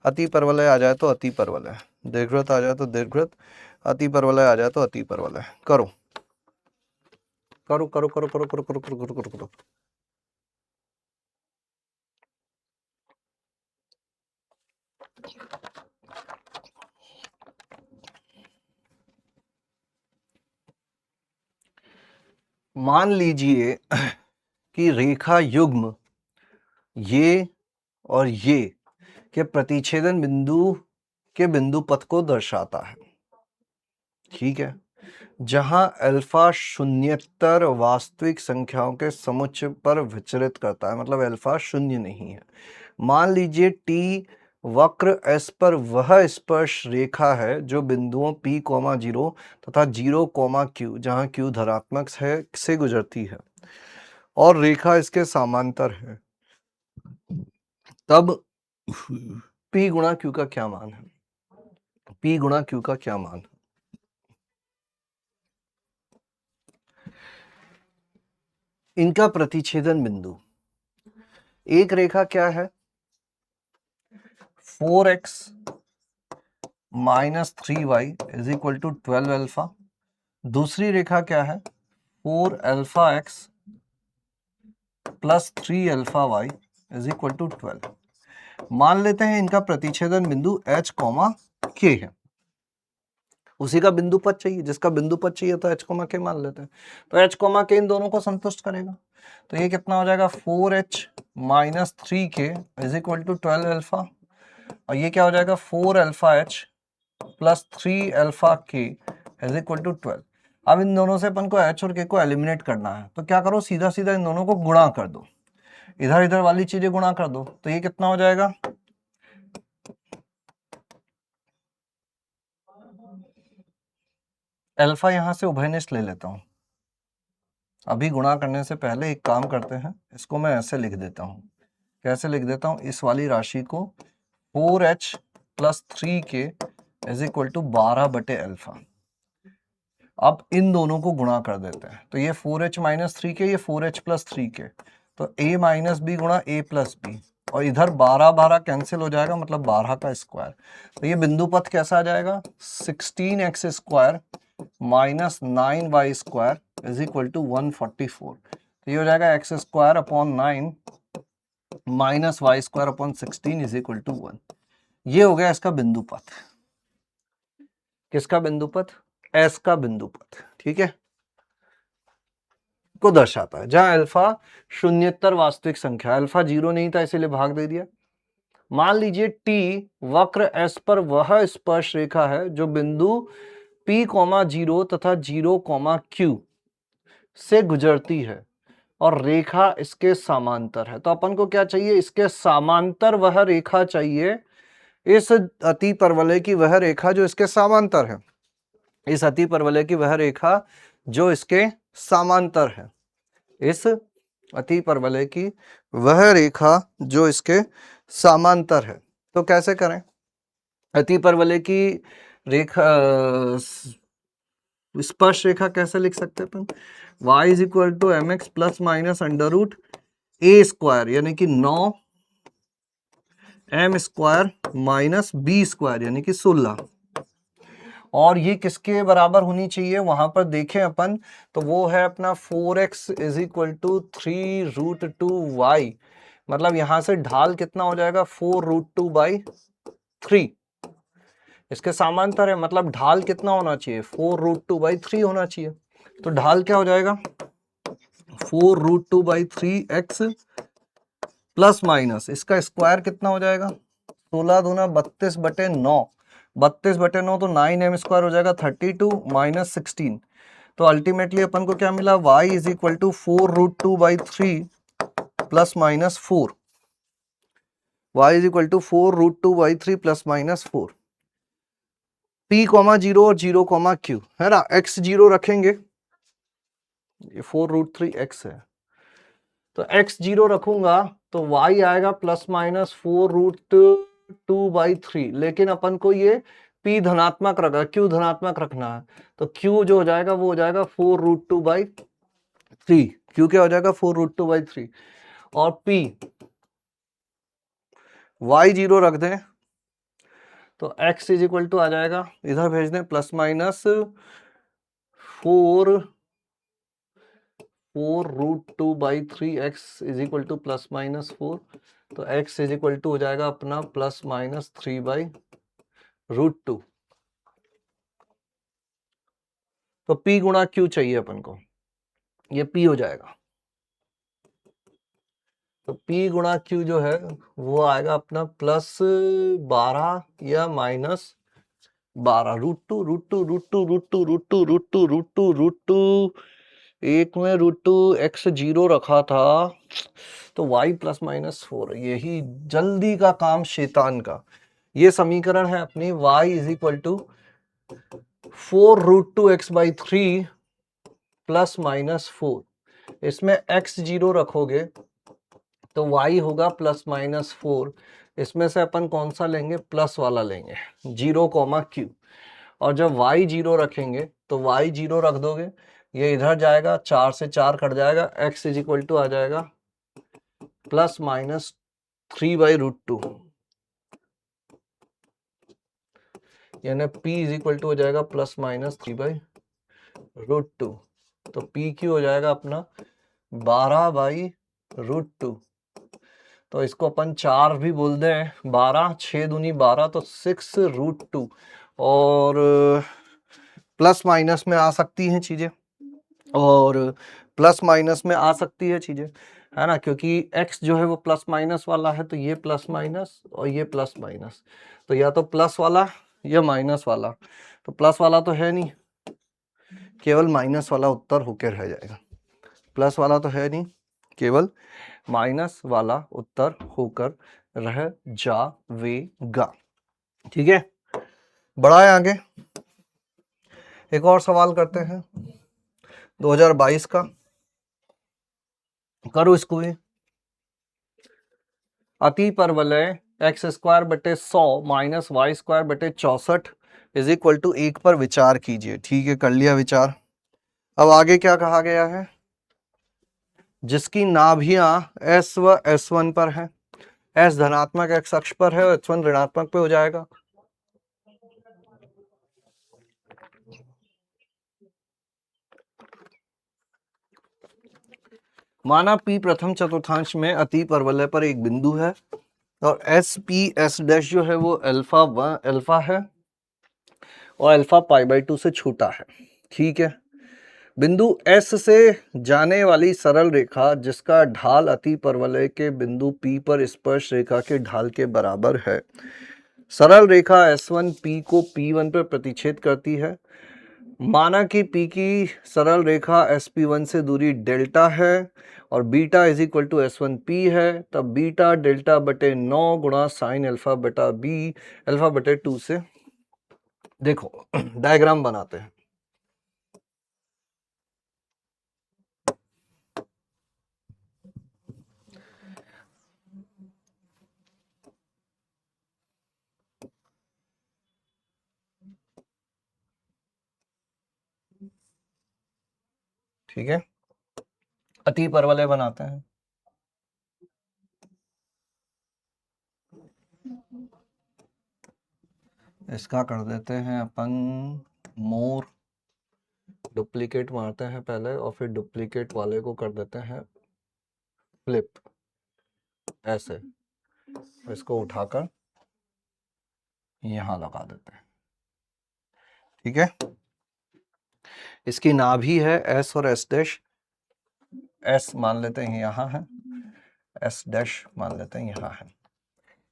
अति परवलय आ जाए तो अति परवलय, दीर्घवृत्त आ जाए तो दीर्घवृत्त, अति परवलय आ जाए तो अति परवलय। करो करो करो करो करो करो करो करो करो करो करो। मान लीजिए कि रेखा युग्म ये और ये के प्रतिच्छेदन बिंदु के बिंदु पथ को दर्शाता है। ठीक है, जहां अल्फा शून्येतर वास्तविक संख्याओं के समुच्चय पर विचलित करता है, मतलब अल्फा शून्य नहीं है। मान लीजिए टी वक्र S पर वह स्पर्श रेखा है जो बिंदुओं P, 0 तथा 0, Q, जहां Q धनात्मक है, से गुजरती है और रेखा इसके समांतर है। तब P गुणा Q का क्या मान है? P गुणा Q का क्या मान है? इनका प्रतिच्छेदन बिंदु, एक रेखा क्या है 4x - 3y = 12 अल्फा, दूसरी रेखा क्या है 4 अल्फा x + 3 अल्फा y = 12। मान लेते हैं इनका प्रतिच्छेदन बिंदु h, k है। उसी का बिंदु पथ चाहिए, जिसका बिंदु पथ चाहिए तो h, k मान लेते हैं। तो h, k इन दोनों को संतुष्ट करेगा। तो ये कितना हो जाएगा 4h - 3k = 12 अल्फा, और ये क्या हो जाएगा 4 अल्फा h + 3 अल्फा k = 12। अब इन दोनों से अपन को h और k को एलिमिनेट करना है, तो क्या करो सीधा सीधा इन दोनों को गुणा कर दो, इधर इधर वाली चीजें गुणा कर दो। तो ये कितना हो जाएगा अल्फा यहां से उभयनिष्ठ ले लेता हूं। अभी गुणा करने से पहले एक काम करते हैं, इसको मैं ऐसे लिख देता हूं। कैसे लिख देता हूं? इस वाली राशि को 4h plus 3k is equal to 12 बटे अल्फा। अब इन दोनों को गुणा कर देते हैं, तो ये 4h माइनस 3k, ये 4h प्लस 3k, तो a माइनस बी गुणा a प्लस बी, और इधर 12 कैंसिल हो जाएगा, मतलब 12 का स्क्वायर। तो ये बिंदु पथ कैसा आ जाएगा? 16x square minus 9y square is equal to 144। तो ये हो जाएगा x square upon 9 minus y square upon 16 is equal to 1। ये हो गया इसका बिंदु पथ। किसका बिंदु पथ? एस का बिंदु पथ। ठीक है, को दर्शाता है जहां अल्फा शून्येतर वास्तविक संख्या, अल्फा 0 नहीं था इसीलिए भाग दे दिया। मान लीजिए टी वक्र एस पर वह स्पर्श रेखा है जो बिंदु P, 0 तथा 0, Q से गुजरती है और रेखा इसके समांतर है। तो अपन को क्या चाहिए? इसके समांतर वह रेखा चाहिए, इस अति परवलय की वह रेखा जो इसके समांतर है, इस अति परवलय की वह रेखा जो इसके समांतर है, इस अति परवलय की वह रेखा जो इसके समांतर है। तो कैसे करें? अति परवलय की रेखा, स्पर्श रेखा कैसे लिख सकते हैं अपन? y is equal to m x plus minus under root a square, यानी कि 9 m square minus b square, यानी कि 16। और ये किसके बराबर होनी चाहिए? वहां पर देखें अपन तो वो है अपना 4x is equal to 3 root 2 y. मतलब यहां से ढाल कितना हो जाएगा? 4 रूट 2 बाई 3। इसके समांतर है, मतलब ढाल कितना होना चाहिए? 4 रूट 2 बाई 3 होना चाहिए। तो ढाल क्या हो जाएगा? 4 root 2 by 3x plus minus इसका स्क्वायर कितना हो जाएगा? 16 दूना 32 बटे 9, 32 बटे 9 तो 9m स्क्वायर हो जाएगा 32 माइनस 16। तो अल्टीमेटली अपन को क्या मिला? y is equal to 4 root 2 by 3 plus minus 4। y is equal to 4 root 2 by 3 plus minus 4। p, 0 और 0, q है ना। x 0 रखेंगे, ये 4 रूट 3 x है, तो x 0 रखूंगा तो y आएगा प्लस माइनस 4 रूट 2 बाई 3। लेकिन अपन को ये p धनात्मक रखा, q धनात्मक रखना है, तो q जो हो जाएगा वो हो जाएगा 4 रूट 2 बाई 3। q क्या हो जाएगा? 4 रूट 2 बाई 3। और p y 0 रख दें तो x इज इक्वल टू आ जाएगा, इधर भेज दें, plus minus 4 root 2 by 3 x is equal to plus minus 4। तो x इज इक्वल टू हो जाएगा अपना प्लस माइनस 3 बाई रूट 2। तो p गुणा q चाहिए अपन को, ये p हो जाएगा। तो p गुणा q जो है वो आएगा अपना प्लस 12 या minus 12। Root 2 root 2 root 2 root 2 root 2 root 2 root 2 root 2, एक में रूट 2 x 0 रखा था, तो y प्लस माइनस 4। यही जल्दी का काम शैतान का। ये समीकरण है अपनी y is equal to 4 root 2 x by 3 plus minus 4। इसमें x 0 रखोगे तो y होगा प्लस माइनस 4। इसमें से अपन कौन सा लेंगे? प्लस वाला लेंगे, 0, q। और जब y 0 रखेंगे तो y 0 रख दोगे, ये इधर जाएगा, 4 से 4 कट जाएगा, x इज इक्वल टू आ जाएगा प्लस माइनस 3 बाई रूट 2, यानी p इज इक्वल टू हो जाएगा प्लस माइनस 3 बाई रूट 2। तो p क्यू हो जाएगा अपना 12 बाई रूट 2। तो इसको अपन 4 भी बोल दें, 12, 6 दूनी 12, तो 6 रूट 2। और प्लस माइनस में आ सकती हैं चीजें, और प्लस माइनस में आ सकती है चीजें, है ना, क्योंकि x जो है वो प्लस माइनस वाला है, तो ये प्लस माइनस और ये प्लस माइनस, तो या तो प्लस वाला या माइनस वाला। तो प्लस वाला तो है नहीं, केवल माइनस वाला उत्तर होकर रह जाएगा। प्लस वाला तो है नहीं, केवल माइनस वाला उत्तर होकर रह जावेगा। ठीक है, बढ़ाए आगे। एक और सवाल करते हैं 2022 का, करो इसको भी। अति परवलय एक्स स्क्वायर बटे 100 माइनस वाई स्क्वायर बटे 64 इज इक्वल टू 1 पर विचार कीजिए। ठीक है, कर लिया विचार। अब आगे क्या कहा गया है, जिसकी नाभियां S व S1 पर है, S धनात्मक एक्स अक्ष पर है और S1 ऋणात्मक पे हो जाएगा। माना P प्रथम चतुर्थांश में अति परवलय पर एक बिंदु है और S डैश जो है वो अल्फा है और अल्फा π/2 से छोटा है। ठीक है, बिंदु S से जाने वाली सरल रेखा जिसका ढाल अति परवलय के बिंदु P पर स्पर्श रेखा के ढाल के बराबर है। सरल रेखा S1 P को P1 पर प्रतिच्छेद करती है। माना कि P की सरल रेखा SP1 से दूरी डेल्टा है और beta is equal to S1 P है, तब बीटा डेल्टा बटे 9 गुणा साइन अल्फा बटा बी अल्फा बटे 2 से। देखो डायग्राम बनाते हैं। ठीक है, अति परवलय बनाते हैं। इसका कर देते हैं अपन मोर, डुप्लीकेट मारते हैं पहले और फिर डुप्लीकेट वाले को कर देते हैं फ्लिप, ऐसे इसको उठाकर यहां लगा देते हैं। ठीक है, इसकी नाभि है S और S डैश, S मान लेते हैं यहां है, S डैश मान लेते हैं यहां है।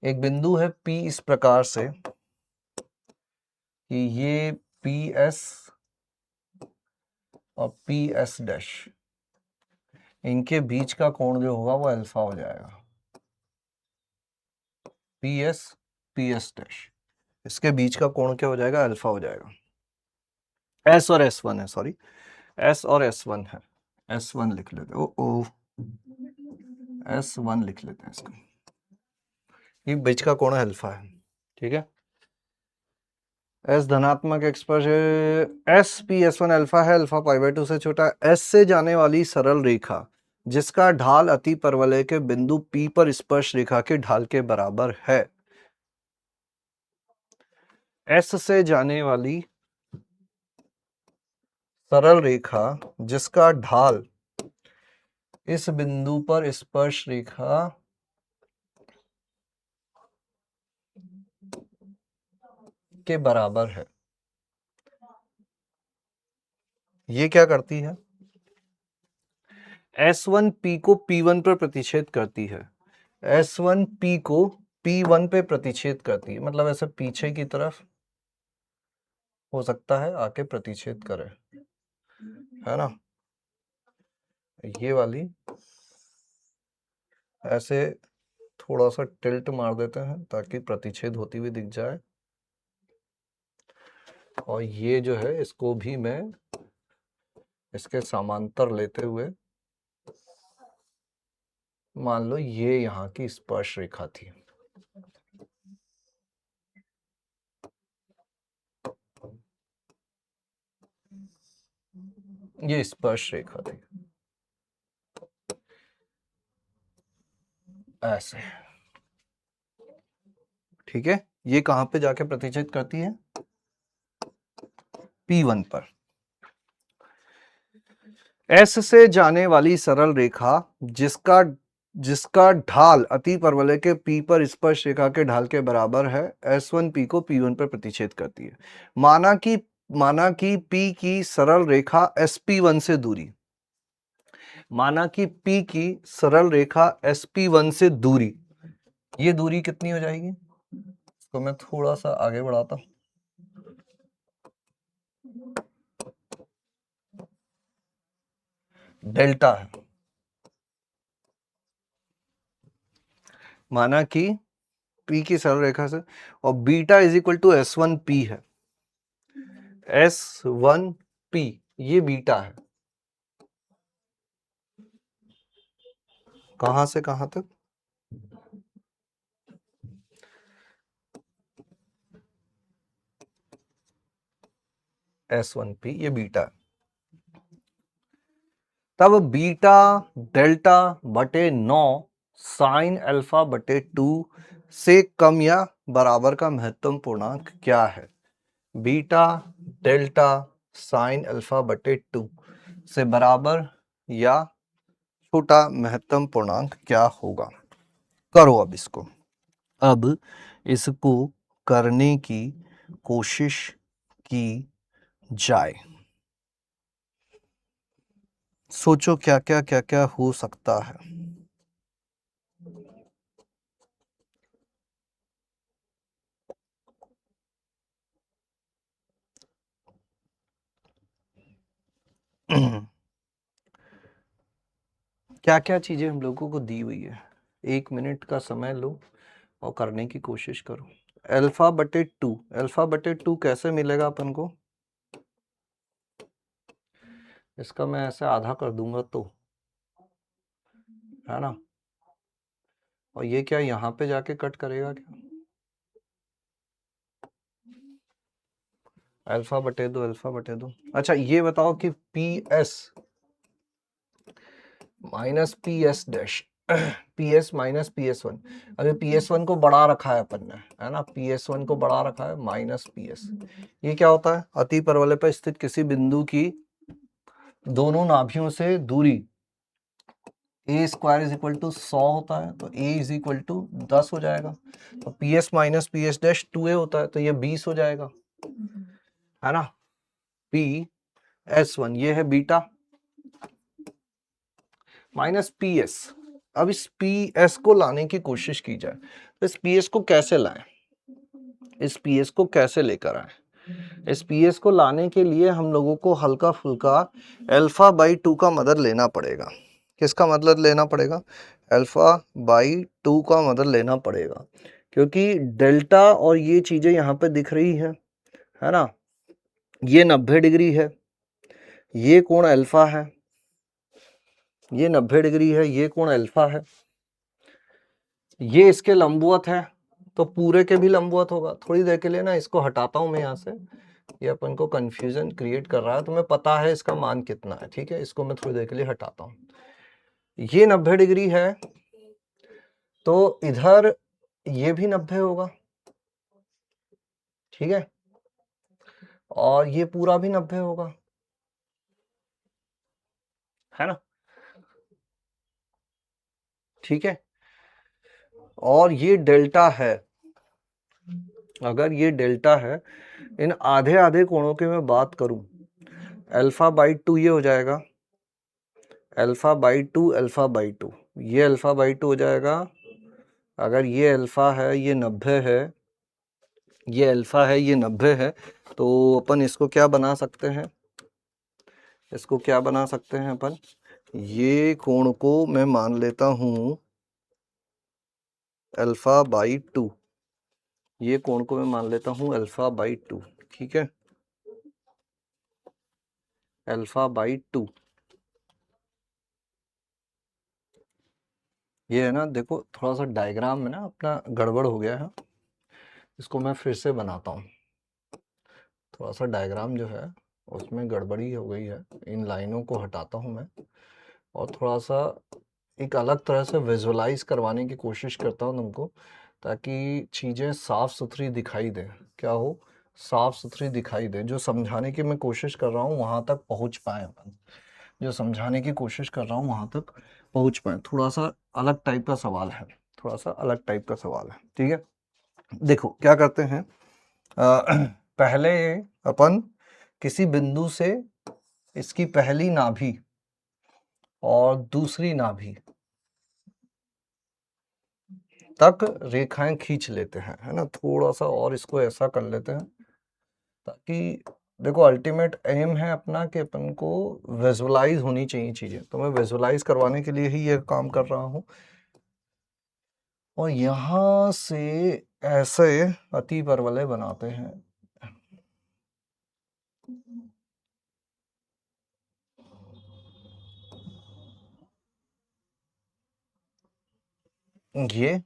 एक बिंदु है P इस प्रकार से कि ये PS और PS डैश, इनके बीच का कोण जो होगा वो अल्फा हो जाएगा। PS डैश, इसके बीच का कोण क्या हो जाएगा, अल्फा हो जाएगा। S और S1 है, सॉरी S और S1 है, S1 लिख लेते हैं, ओ S1 लिख लेते हैं इसको, ये बीच का कोण अल्फा है। ठीक है, S धनात्मक एक्स पर S P S1 अल्फा है, अल्फा π/2 से छोटा है। S से जाने वाली सरल रेखा जिसका ढाल अति परवलय के बिंदु P पर स्पर्श रेखा के ढाल के बराबर है। S से जाने वाली सरल रेखा जिसका ढाल इस बिंदु पर स्पर्श रेखा के बराबर है, ये क्या करती है, S1 P को P1 पर प्रतिच्छेद करती है। S1 P को P1 पे प्रतिच्छेद करती है, मतलब ऐसे पीछे की तरफ हो सकता है आके प्रतिच्छेद करे, है ना। ये वाली ऐसे थोड़ा सा टिल्ट मार देते हैं ताकि प्रतिच्छेद होती हुई दिख जाए, और ये जो है इसको भी मैं इसके समांतर लेते हुए, मान लो ये यहाँ की स्पर्श रेखा थी, ये स्पर्श रेखा थी ऐसे। ठीक है, ये कहां पे जाके प्रतिच्छेद करती है, P1 पर। S से जाने वाली सरल रेखा जिसका ढाल अति परवलय के P पर स्पर्श रेखा के ढाल के बराबर है, S1 P को P1 पर प्रतिच्छेद करती है। माना कि P की सरल रेखा SP1 से दूरी, माना कि P की सरल रेखा SP1 से दूरी, ये दूरी कितनी हो जाएगी, इसको मैं थोड़ा सा आगे बढ़ाता हूं। डेल्टा है, माना कि P की सरल रेखा से, और beta is equal to S1 P है। S1P ये बीटा है। कहां से कहां तक? S1P ये बीटा है। तब बीटा डेल्टा बटे 9 साइन अल्फा बटे 2 से कम या बराबर का महत्तम पूर्णांक क्या है? बीटा डेल्टा साइन अल्फा बटे 2 से बराबर या छोटा महत्तम पूर्णांक क्या होगा? करो अब इसको करने की कोशिश की जाए। सोचो क्या क्या क्या क्या हो सकता है। क्या क्या चीजें हम लोगों को दी हुई है। 1 मिनट का समय लो और करने की कोशिश करो। अल्फा बटे 2 कैसे मिलेगा अपन को? इसका मैं ऐसे आधा कर दूंगा तो, है ना? और ये क्या यहाँ पे जाके कट करेगा क्या? अल्फा बटे 2। अच्छा ये बताओ कि P S minus P S dash P S minus P S one. अरे पी एस वन को बढ़ा रखा है अपन ने, है ना? पी एस वन को बढ़ा रखा है माइनस पी एस। ये क्या होता है? अति परवलय पर स्थित किसी बिंदु की दोनों नाभियों से दूरी ए स्क्वायर इज इक्वल टू 100 होता है, तो ए इज इक्वल टू 10 हो जाएगा। तो P S minus P S dash 2a होता है, तो ये 20 हो जाएगा, है ना? पी एस वन ये है बीटा माइनस पी एस। अब इस पी एस को लाने की कोशिश की जाए, तो इस पी एस को कैसे लाएं? इस पी एस को कैसे लेकर आए? इस पी एस को लाने के लिए हम लोगों को हल्का फुल्का अल्फा बाई 2 का मदद लेना पड़ेगा। किसका मदद लेना पड़ेगा? अल्फा बाई 2 का मदद लेना पड़ेगा, क्योंकि डेल्टा और ये चीजें यहाँ पे दिख रही है ना? ये 90 डिग्री है, ये कोण अल्फा है, ये 90 डिग्री है, ये कोण अल्फा है, ये इसके लंबवत है, तो पूरे के भी लंबवत होगा। थोड़ी देर के लिए ना इसको हटाता हूं मैं यहाँ से, ये अपन को कंफ्यूजन क्रिएट कर रहा है। तुम्हें पता है इसका मान कितना है, ठीक है? इसको मैं थोड़ी देर के लिए हटाता हूँ। ये 90 डिग्री है, तो इधर ये भी 90 होगा, ठीक है? और ये पूरा भी 90 होगा, है ना? ठीक है। और ये डेल्टा है। अगर ये डेल्टा है, इन आधे आधे कोणों की मैं बात करूं, अल्फा बाई 2 ये हो जाएगा, अल्फा बाई 2 अल्फा बाई 2, ये अल्फा बाई 2 हो जाएगा। अगर ये अल्फा है, ये 90 है, ये अल्फा है, ये 90 है, तो अपन इसको क्या बना सकते हैं? इसको क्या बना सकते हैं अपन? ये कोण को मैं मान लेता हूं अल्फा बाई 2। ये कोण को मैं मान लेता हूं अल्फा बाई 2, ठीक है? अल्फा बाई 2 ये है ना। देखो थोड़ा सा डायग्राम में ना अपना गड़बड़ हो गया है, इसको मैं फिर से बनाता हूँ। थोड़ा सा डायग्राम जो है उसमें गड़बड़ी हो गई है, इन लाइनों को हटाता हूँ मैं और थोड़ा सा एक अलग तरह से विजुअलाइज करवाने की कोशिश करता हूँ तुमको, ताकि चीज़ें साफ सुथरी दिखाई दे। क्या हो? साफ सुथरी दिखाई दे। जो समझाने की मैं कोशिश कर रहा हूँ वहाँ तक पहुँच पाए अपन, जो समझाने की कोशिश कर रहा हूँ वहाँ तक पहुँच पाए। थोड़ा सा अलग टाइप का सवाल है, थोड़ा सा अलग टाइप का सवाल है, ठीक है? देखो क्या करते हैं, पहले अपन किसी बिंदु से इसकी पहली नाभि और दूसरी नाभि तक रेखाएं खींच लेते हैं, है ना? थोड़ा सा और इसको ऐसा कर लेते हैं, ताकि देखो अल्टीमेट एम है अपना कि अपन को विजुअलाइज होनी चाहिए चीजें, तो मैं विजुअलाइज करवाने के लिए ही ये काम कर रहा हूँ। और यहां से ऐसे अति परवलय बनाते हैं, ये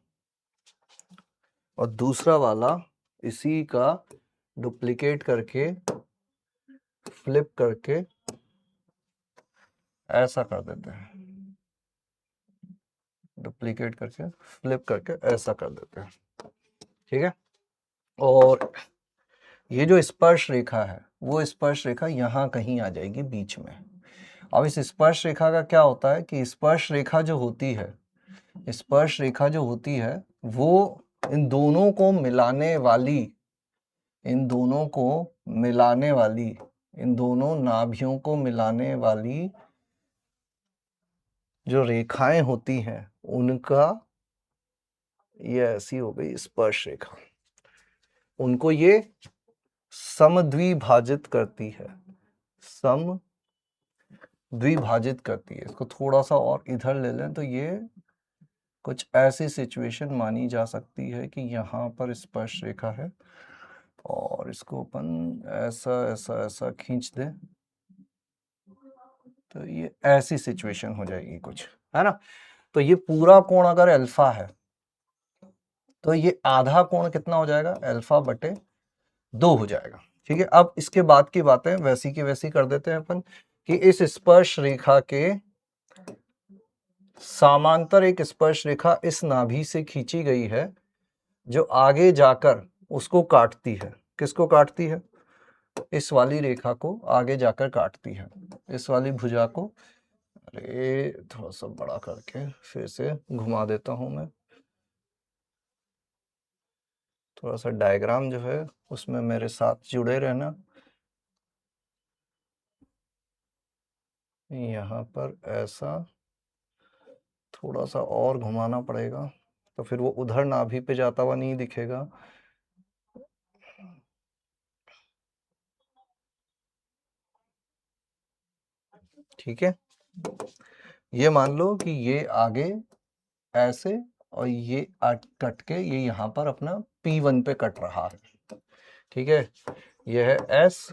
और दूसरा वाला इसी का डुप्लीकेट करके फ्लिप करके ऐसा कर देते हैं, डुप्लीकेट करके फ्लिप करके ऐसा कर देते हैं। ठीक है, और ये जो स्पर्श रेखा है वो स्पर्श रेखा यहाँ कहीं आ जाएगी बीच में। अब इस स्पर्श रेखा का क्या होता है कि स्पर्श रेखा जो होती है, स्पर्श रेखा जो होती है वो इन दोनों को मिलाने वाली, इन दोनों को मिलाने वाली, इन दोनों नाभियों को मिलाने वाली जो रेखाएं होती हैं उनका ये ऐसी हो गई स्पर्श रेखा, उनको ये समद्विभाजित करती है, समद्विभाजित करती है। इसको थोड़ा सा और इधर ले लें तो ये कुछ ऐसी सिचुएशन मानी जा सकती है कि यहाँ पर स्पर्श रेखा है और इसको अपन ऐसा ऐसा ऐसा खींच दें तो ये ऐसी सिचुएशन हो जाएगी कुछ, है ना। तो ये पूरा कोण अगर अल्फा है तो ये आधा कोण कितना हो जाएगा, अल्फा बटे 2 हो जाएगा। ठीक है, अब इसके बाद की बातें वैसी की वैसी कर देते हैं अपन कि इस स्पर्श रेखा के समांतर एक स्पर्श रेखा इस नाभि से खींची गई है जो आगे जाकर उसको काटती है। किसको काटती है, इस वाली रेखा को आगे जाकर काटती है, इस वाली भुजा को। अरे थोड़ा सा बड़ा करके फिर से घुमा देता हूं मैं, थोड़ा सा डायग्राम जो है उसमें मेरे साथ जुड़े रहना। यहाँ पर ऐसा थोड़ा सा और घुमाना पड़ेगा तो फिर वो उधर नाभि पे जाता हुआ नहीं दिखेगा। ठीक है, ये मान लो कि ये आगे ऐसे और ये कट के ये यहाँ पर अपना P1 पे कट रहा है। ठीक है, ये है S,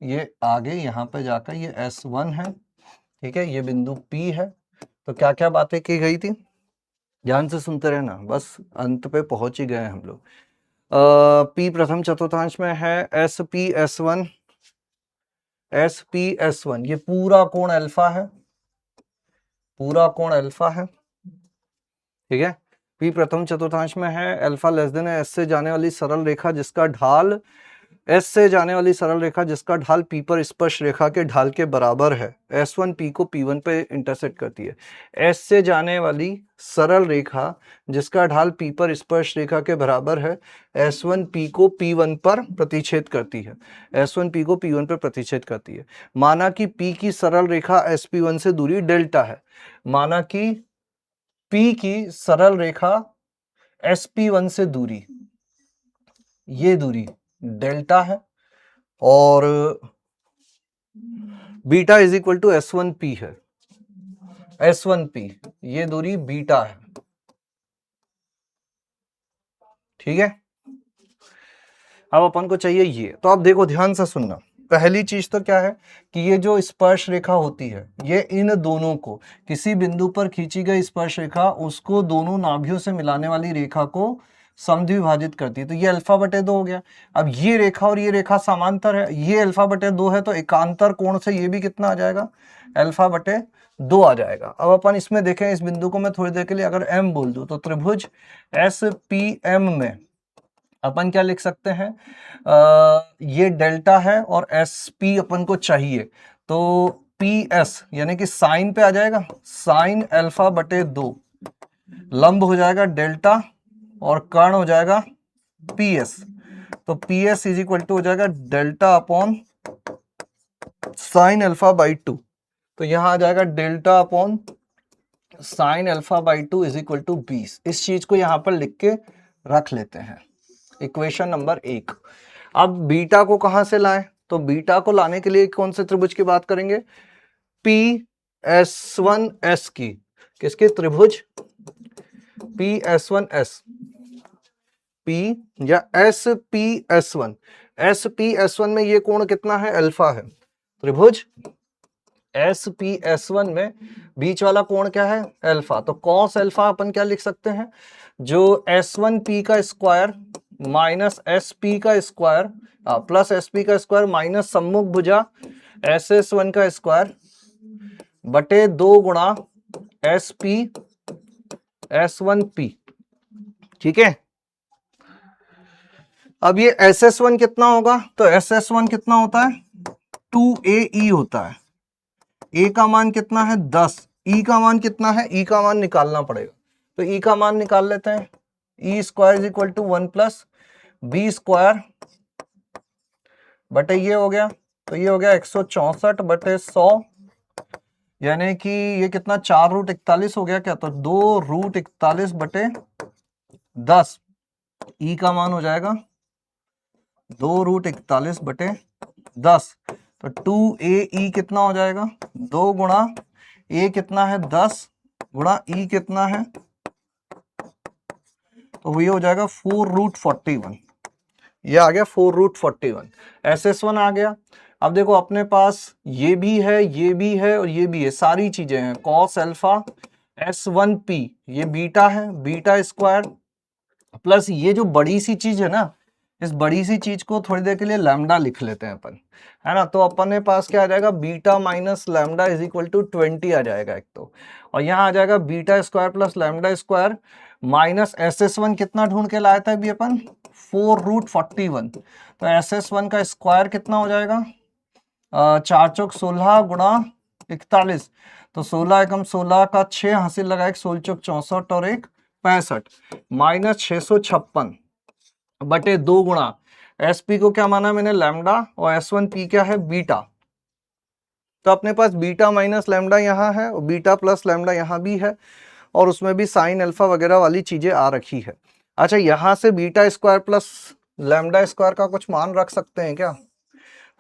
ये आगे यहाँ पे जाकर ये S1 है। ठीक है, ये बिंदु P है। तो क्या क्या बातें की गई थी, ध्यान से सुनते रहना, बस अंत पे पहुंच ही गए हम लोग। P प्रथम चतुर्थांश में है SP S1, SP S1 ये पूरा कोण अल्फा है, पूरा कोण अल्फा है। ठीक है, P प्रथम चतुर्थांश में है, अल्फा लेस देन है, S से जाने वाली सरल रेखा जिसका ढाल, S से जाने वाली सरल रेखा जिसका ढाल P पर स्पर्श रेखा के ढाल के बराबर है। S1 P को P1 पे इंटरसेक्ट करती है। S से जाने वाली सरल रेखा जिसका ढाल P पर स्पर्श रेखा के बराबर है, S1 P को P1 पर प्रतिच्छेद करती है, S1 P को P1 पर प्रतिच्छेद करती है। माना कि P की सरल रेखा SP1 से दूरी डेल्टा है, माना कि P की सरल रेखा SP1 से दूरी, ये दूरी डेल्टा है और beta is equal to S1P है, S1P ये दूरी बीटा है। ठीक है, अब अपन को चाहिए ये, तो अब देखो ध्यान से सुनना। पहली चीज तो क्या है कि ये जो स्पर्श रेखा होती है ये इन दोनों को, किसी बिंदु पर खींची गई स्पर्श रेखा उसको दोनों नाभियों से मिलाने वाली रेखा को समद्विभाजित करती है। तो ये अल्फा बटे 2 हो गया। अब ये रेखा और ये रेखा समांतर है, ये अल्फा बटे 2 है तो एकांतर कोण से ये भी कितना आ जाएगा, अल्फा बटे 2 आ जाएगा। अब अपन इसमें देखें, इस बिंदु को मैं थोड़ी देर के लिए अगर M बोल दूं तो त्रिभुज SPM में अपन क्या लिख सकते हैं, ये डेल्टा है और SP अपन को चाहिए तो PS यानी कि साइन पे आ जाएगा, साइन अल्फा बटे 2, लंब हो जाएगा डेल्टा और कर्ण हो जाएगा PS। तो PS इज इक्वल टू हो जाएगा delta upon sine alpha by 2। तो यहां आ जाएगा delta upon sine alpha by 2 is equal to 20। इस चीज को यहां पर लिख के रख लेते हैं, इक्वेशन नंबर 1। अब बीटा को कहां से लाएं, तो बीटा को लाने के लिए कौन से त्रिभुज की बात करेंगे, PS1S की, किसके, त्रिभुज PS1S, P या SP S1, S P S one में ये कोण कितना है, अल्फा है। त्रिभुज एस पी एस वन में बीच वाला कोण क्या है, अल्फा। तो कॉस अल्फा अपन क्या लिख सकते हैं, जो एस वन पी का स्क्वायर माइनस एस पी का स्क्वायर प्लस एस पी का स्क्वायर माइनस सम्मुख भुजा एस एस वन का स्क्वायर बटे 2 गुणा S P S one P. ठीक है, अब ये एस एस वन कितना होगा, तो एस एस वन कितना होता है, 2AE होता है। ए का मान कितना है 10, ई का मान कितना है, ई का मान निकालना पड़ेगा। तो ई का मान निकाल लेते हैं, e square is equal to 1 plus b square बटे ये हो गया, तो ये हो गया 164 बटे 100, यानी कि ये कितना 4√41 हो गया क्या, तो 2√41 बटे 10। ई का मान हो जाएगा 2√41 बटे 10, तो 2AE कितना हो जाएगा, 2 गुणा ए कितना है 10 गुणा ई कितना है, तो ये हो जाएगा 4√41। ये आ गया 4√41। SS1 आ गया। अब देखो अपने पास ये भी है, ये भी है और ये भी है, सारी चीजें हैं। कॉस अल्फा S1P ये बीटा है, बीटा स्क्वायर प्लस ये जो बड़ी सी चीज है ना, इस बड़ी सी चीज को थोड़ी देर के लिए लैम्डा लिख लेते हैं अपन, है ना। तो अपने पास क्या आ जाएगा, beta minus lambda is equal to 20 आ जाएगा एक तो, और यहाँ आ जाएगा beta square plus lambda square minus SS1 कितना ढूंढ के लाया था अभी अपन, 4√41। तो SS1 का स्क्वायर कितना हो जाएगा, 4 चौक 16 गुणा 41, तो 16 एकम 16 का 6 हासिल लगाए, 16 चौक 64 और 1 65 माइनस 656 बटे 2 गुणा SP को क्या माना मैंने, लैम्डा, और S1P क्या है, बीटा। तो अपने पास बीटा माइनस लैम्डा यहाँ है और बीटा प्लस लैम्डा यहाँ भी है, और उसमें भी साइन अल्फा वगैरह वाली चीजें आ रखी है। अच्छा, यहाँ से beta square plus lambda square का कुछ मान रख सकते हैं क्या,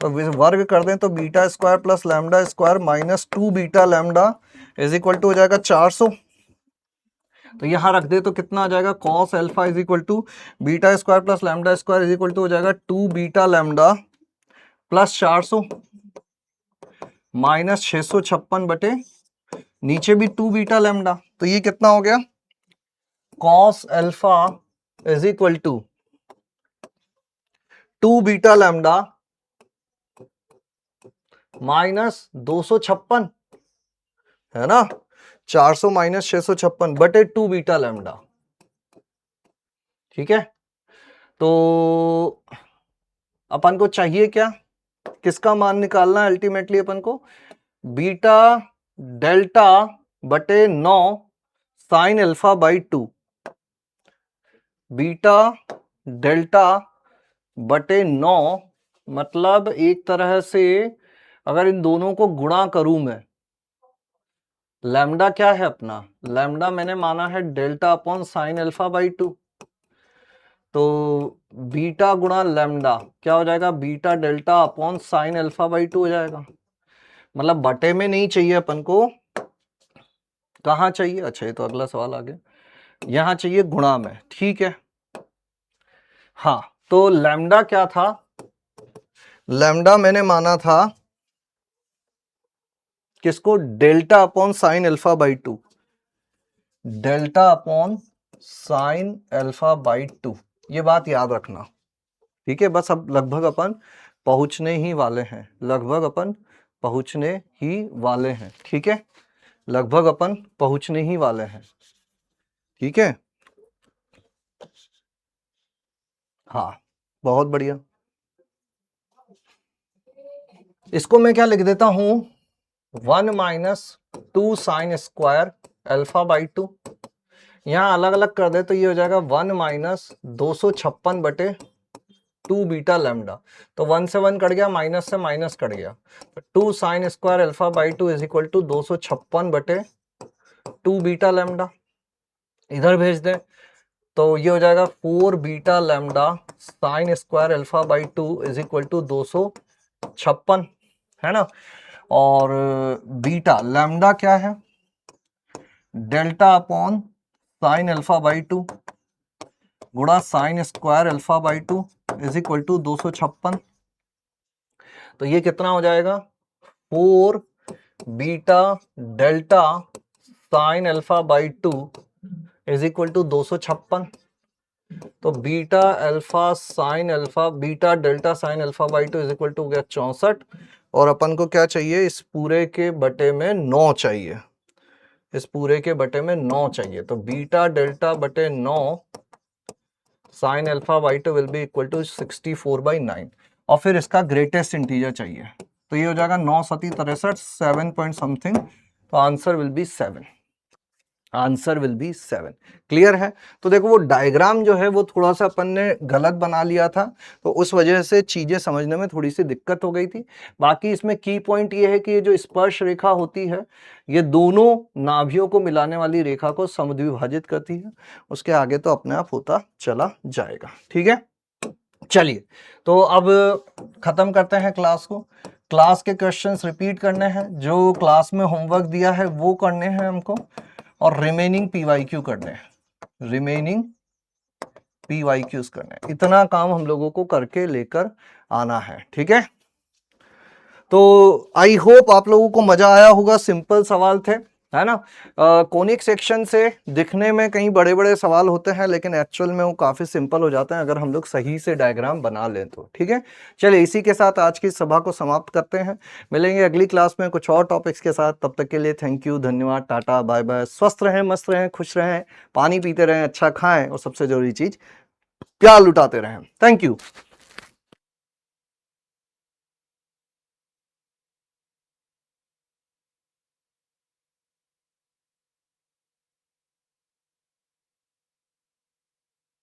तो वर्ग कर दें तो beta square plus lambda square minus 2 beta lambda is equal to हो जाएगा 400। तो यहां रख दे तो कितना आ जाएगा, cos alpha is equal to beta square plus lambda square is equal to हो जाएगा 2 बीटा लैम्डा प्लस 400 माइनस 656 बटे नीचे भी 2 बीटा लैम्डा। तो ये कितना हो गया, cos alpha is equal to 2 beta lambda minus 256, है ना, 400 माइनस 656 बटे 2 बीटा लैम्डा। ठीक है, तो अपन को चाहिए क्या, किसका मान निकालना है अल्टीमेटली अपन को, बीटा डेल्टा बटे 9 sine alpha by 2, beta delta बटे 9, मतलब एक तरह से अगर इन दोनों को गुणा करूं मैं, लैम्डा क्या है अपना, लैम्डा मैंने माना है delta upon sine alpha by 2, तो बीटा गुणा लैम्डा क्या हो जाएगा, beta delta upon sine alpha by 2 हो जाएगा। मतलब बटे में नहीं चाहिए अपन को, कहाँ चाहिए, अच्छा ये तो अगला सवाल आ गया, यहां चाहिए गुणा में। ठीक है, हाँ, तो लैम्डा क्या था, लैम्डा मैंने माना था किसको, delta upon sine alpha by 2, delta upon sine alpha by 2, ये बात याद रखना। ठीक है, बस अब लगभग अपन पहुंचने ही वाले हैं, लगभग अपन पहुंचने ही वाले हैं। ठीक है, लगभग अपन पहुंचने ही वाले हैं। ठीक है, हाँ, बहुत बढ़िया। इसको मैं क्या लिख देता हूं, 1 minus 2 sine square alpha by 2, यहां अलग अलग कर दे तो ये हो जाएगा 1 माइनस 256 बटे 2 बीटा लैम्डा। तो 1 से 1 कट गया, माइनस से माइनस कट गया, तो 2 sine square alpha by 2 is equal to 256 बटे 2 बीटा लैम्डा। इधर भेज दे तो ये हो जाएगा 4 beta lambda sine square alpha by 2 is equal to 256, है ना। और बीटा लैम्डा क्या है, delta upon sine alpha by 2 गुणा sine square alpha by 2 is equal to 256। तो ये कितना हो जाएगा 4 beta delta sine alpha by 2 is equal to 256। तो beta alpha sine alpha beta delta sine alpha by 2 is equal to हो गया 64। और अपन को क्या चाहिए, इस पूरे के बटे में 9 चाहिए, इस पूरे के बटे में 9 चाहिए। तो बीटा डेल्टा बटे 9 sine alpha by 2 will be equal to 64/9। और फिर इसका ग्रेटेस्ट इंटीजर चाहिए, तो ये हो जाएगा 9 सती 63 7 पॉइंट समथिंग। तो answer will B 7, answer will B 7। Clear है। तो देखो वो डायग्राम जो है वो थोड़ा सा अपन ने गलत बना लिया था, तो उस वजह से चीजें समझने में थोड़ी सी दिक्कत हो गई थी। बाकी इसमें की पॉइंट ये है कि ये जो स्पर्श रेखा होती है ये दोनों नाभियों को मिलाने वाली रेखा को समद्विभाजित करती है। उसके आगे तो अपने आप होता चला जाएगा। ठीक है, चलिए तो अब खत्म करते हैं क्लास को। क्लास के क्वेश्चंस रिपीट करने हैं, जो क्लास में होमवर्क दिया है वो करने हैं हमको, और रिमेनिंग पीवाईक्यू करने हैं, रिमेनिंग पीवाईक्यूज करने हैं। इतना काम हम लोगों को करके लेकर आना है। ठीक है, तो आई होप आप लोगों को मजा आया होगा। सिंपल सवाल थे, है ना। कोनिक सेक्शन से दिखने में कहीं बड़े बड़े सवाल होते हैं, लेकिन एक्चुअल में वो काफी सिंपल हो जाते हैं अगर हम लोग सही से डायग्राम बना लें तो। ठीक है, चलिए इसी के साथ आज की सभा को समाप्त करते हैं। मिलेंगे अगली क्लास में कुछ और टॉपिक्स के साथ। तब तक के लिए थैंक यू, धन्यवाद, टाटा, बाय बाय। स्वस्थ रहें, मस्त रहें, खुश रहें, पानी पीते रहें, अच्छा खाएं, और सबसे जरूरी चीज प्यार लुटाते रहें। Thank you.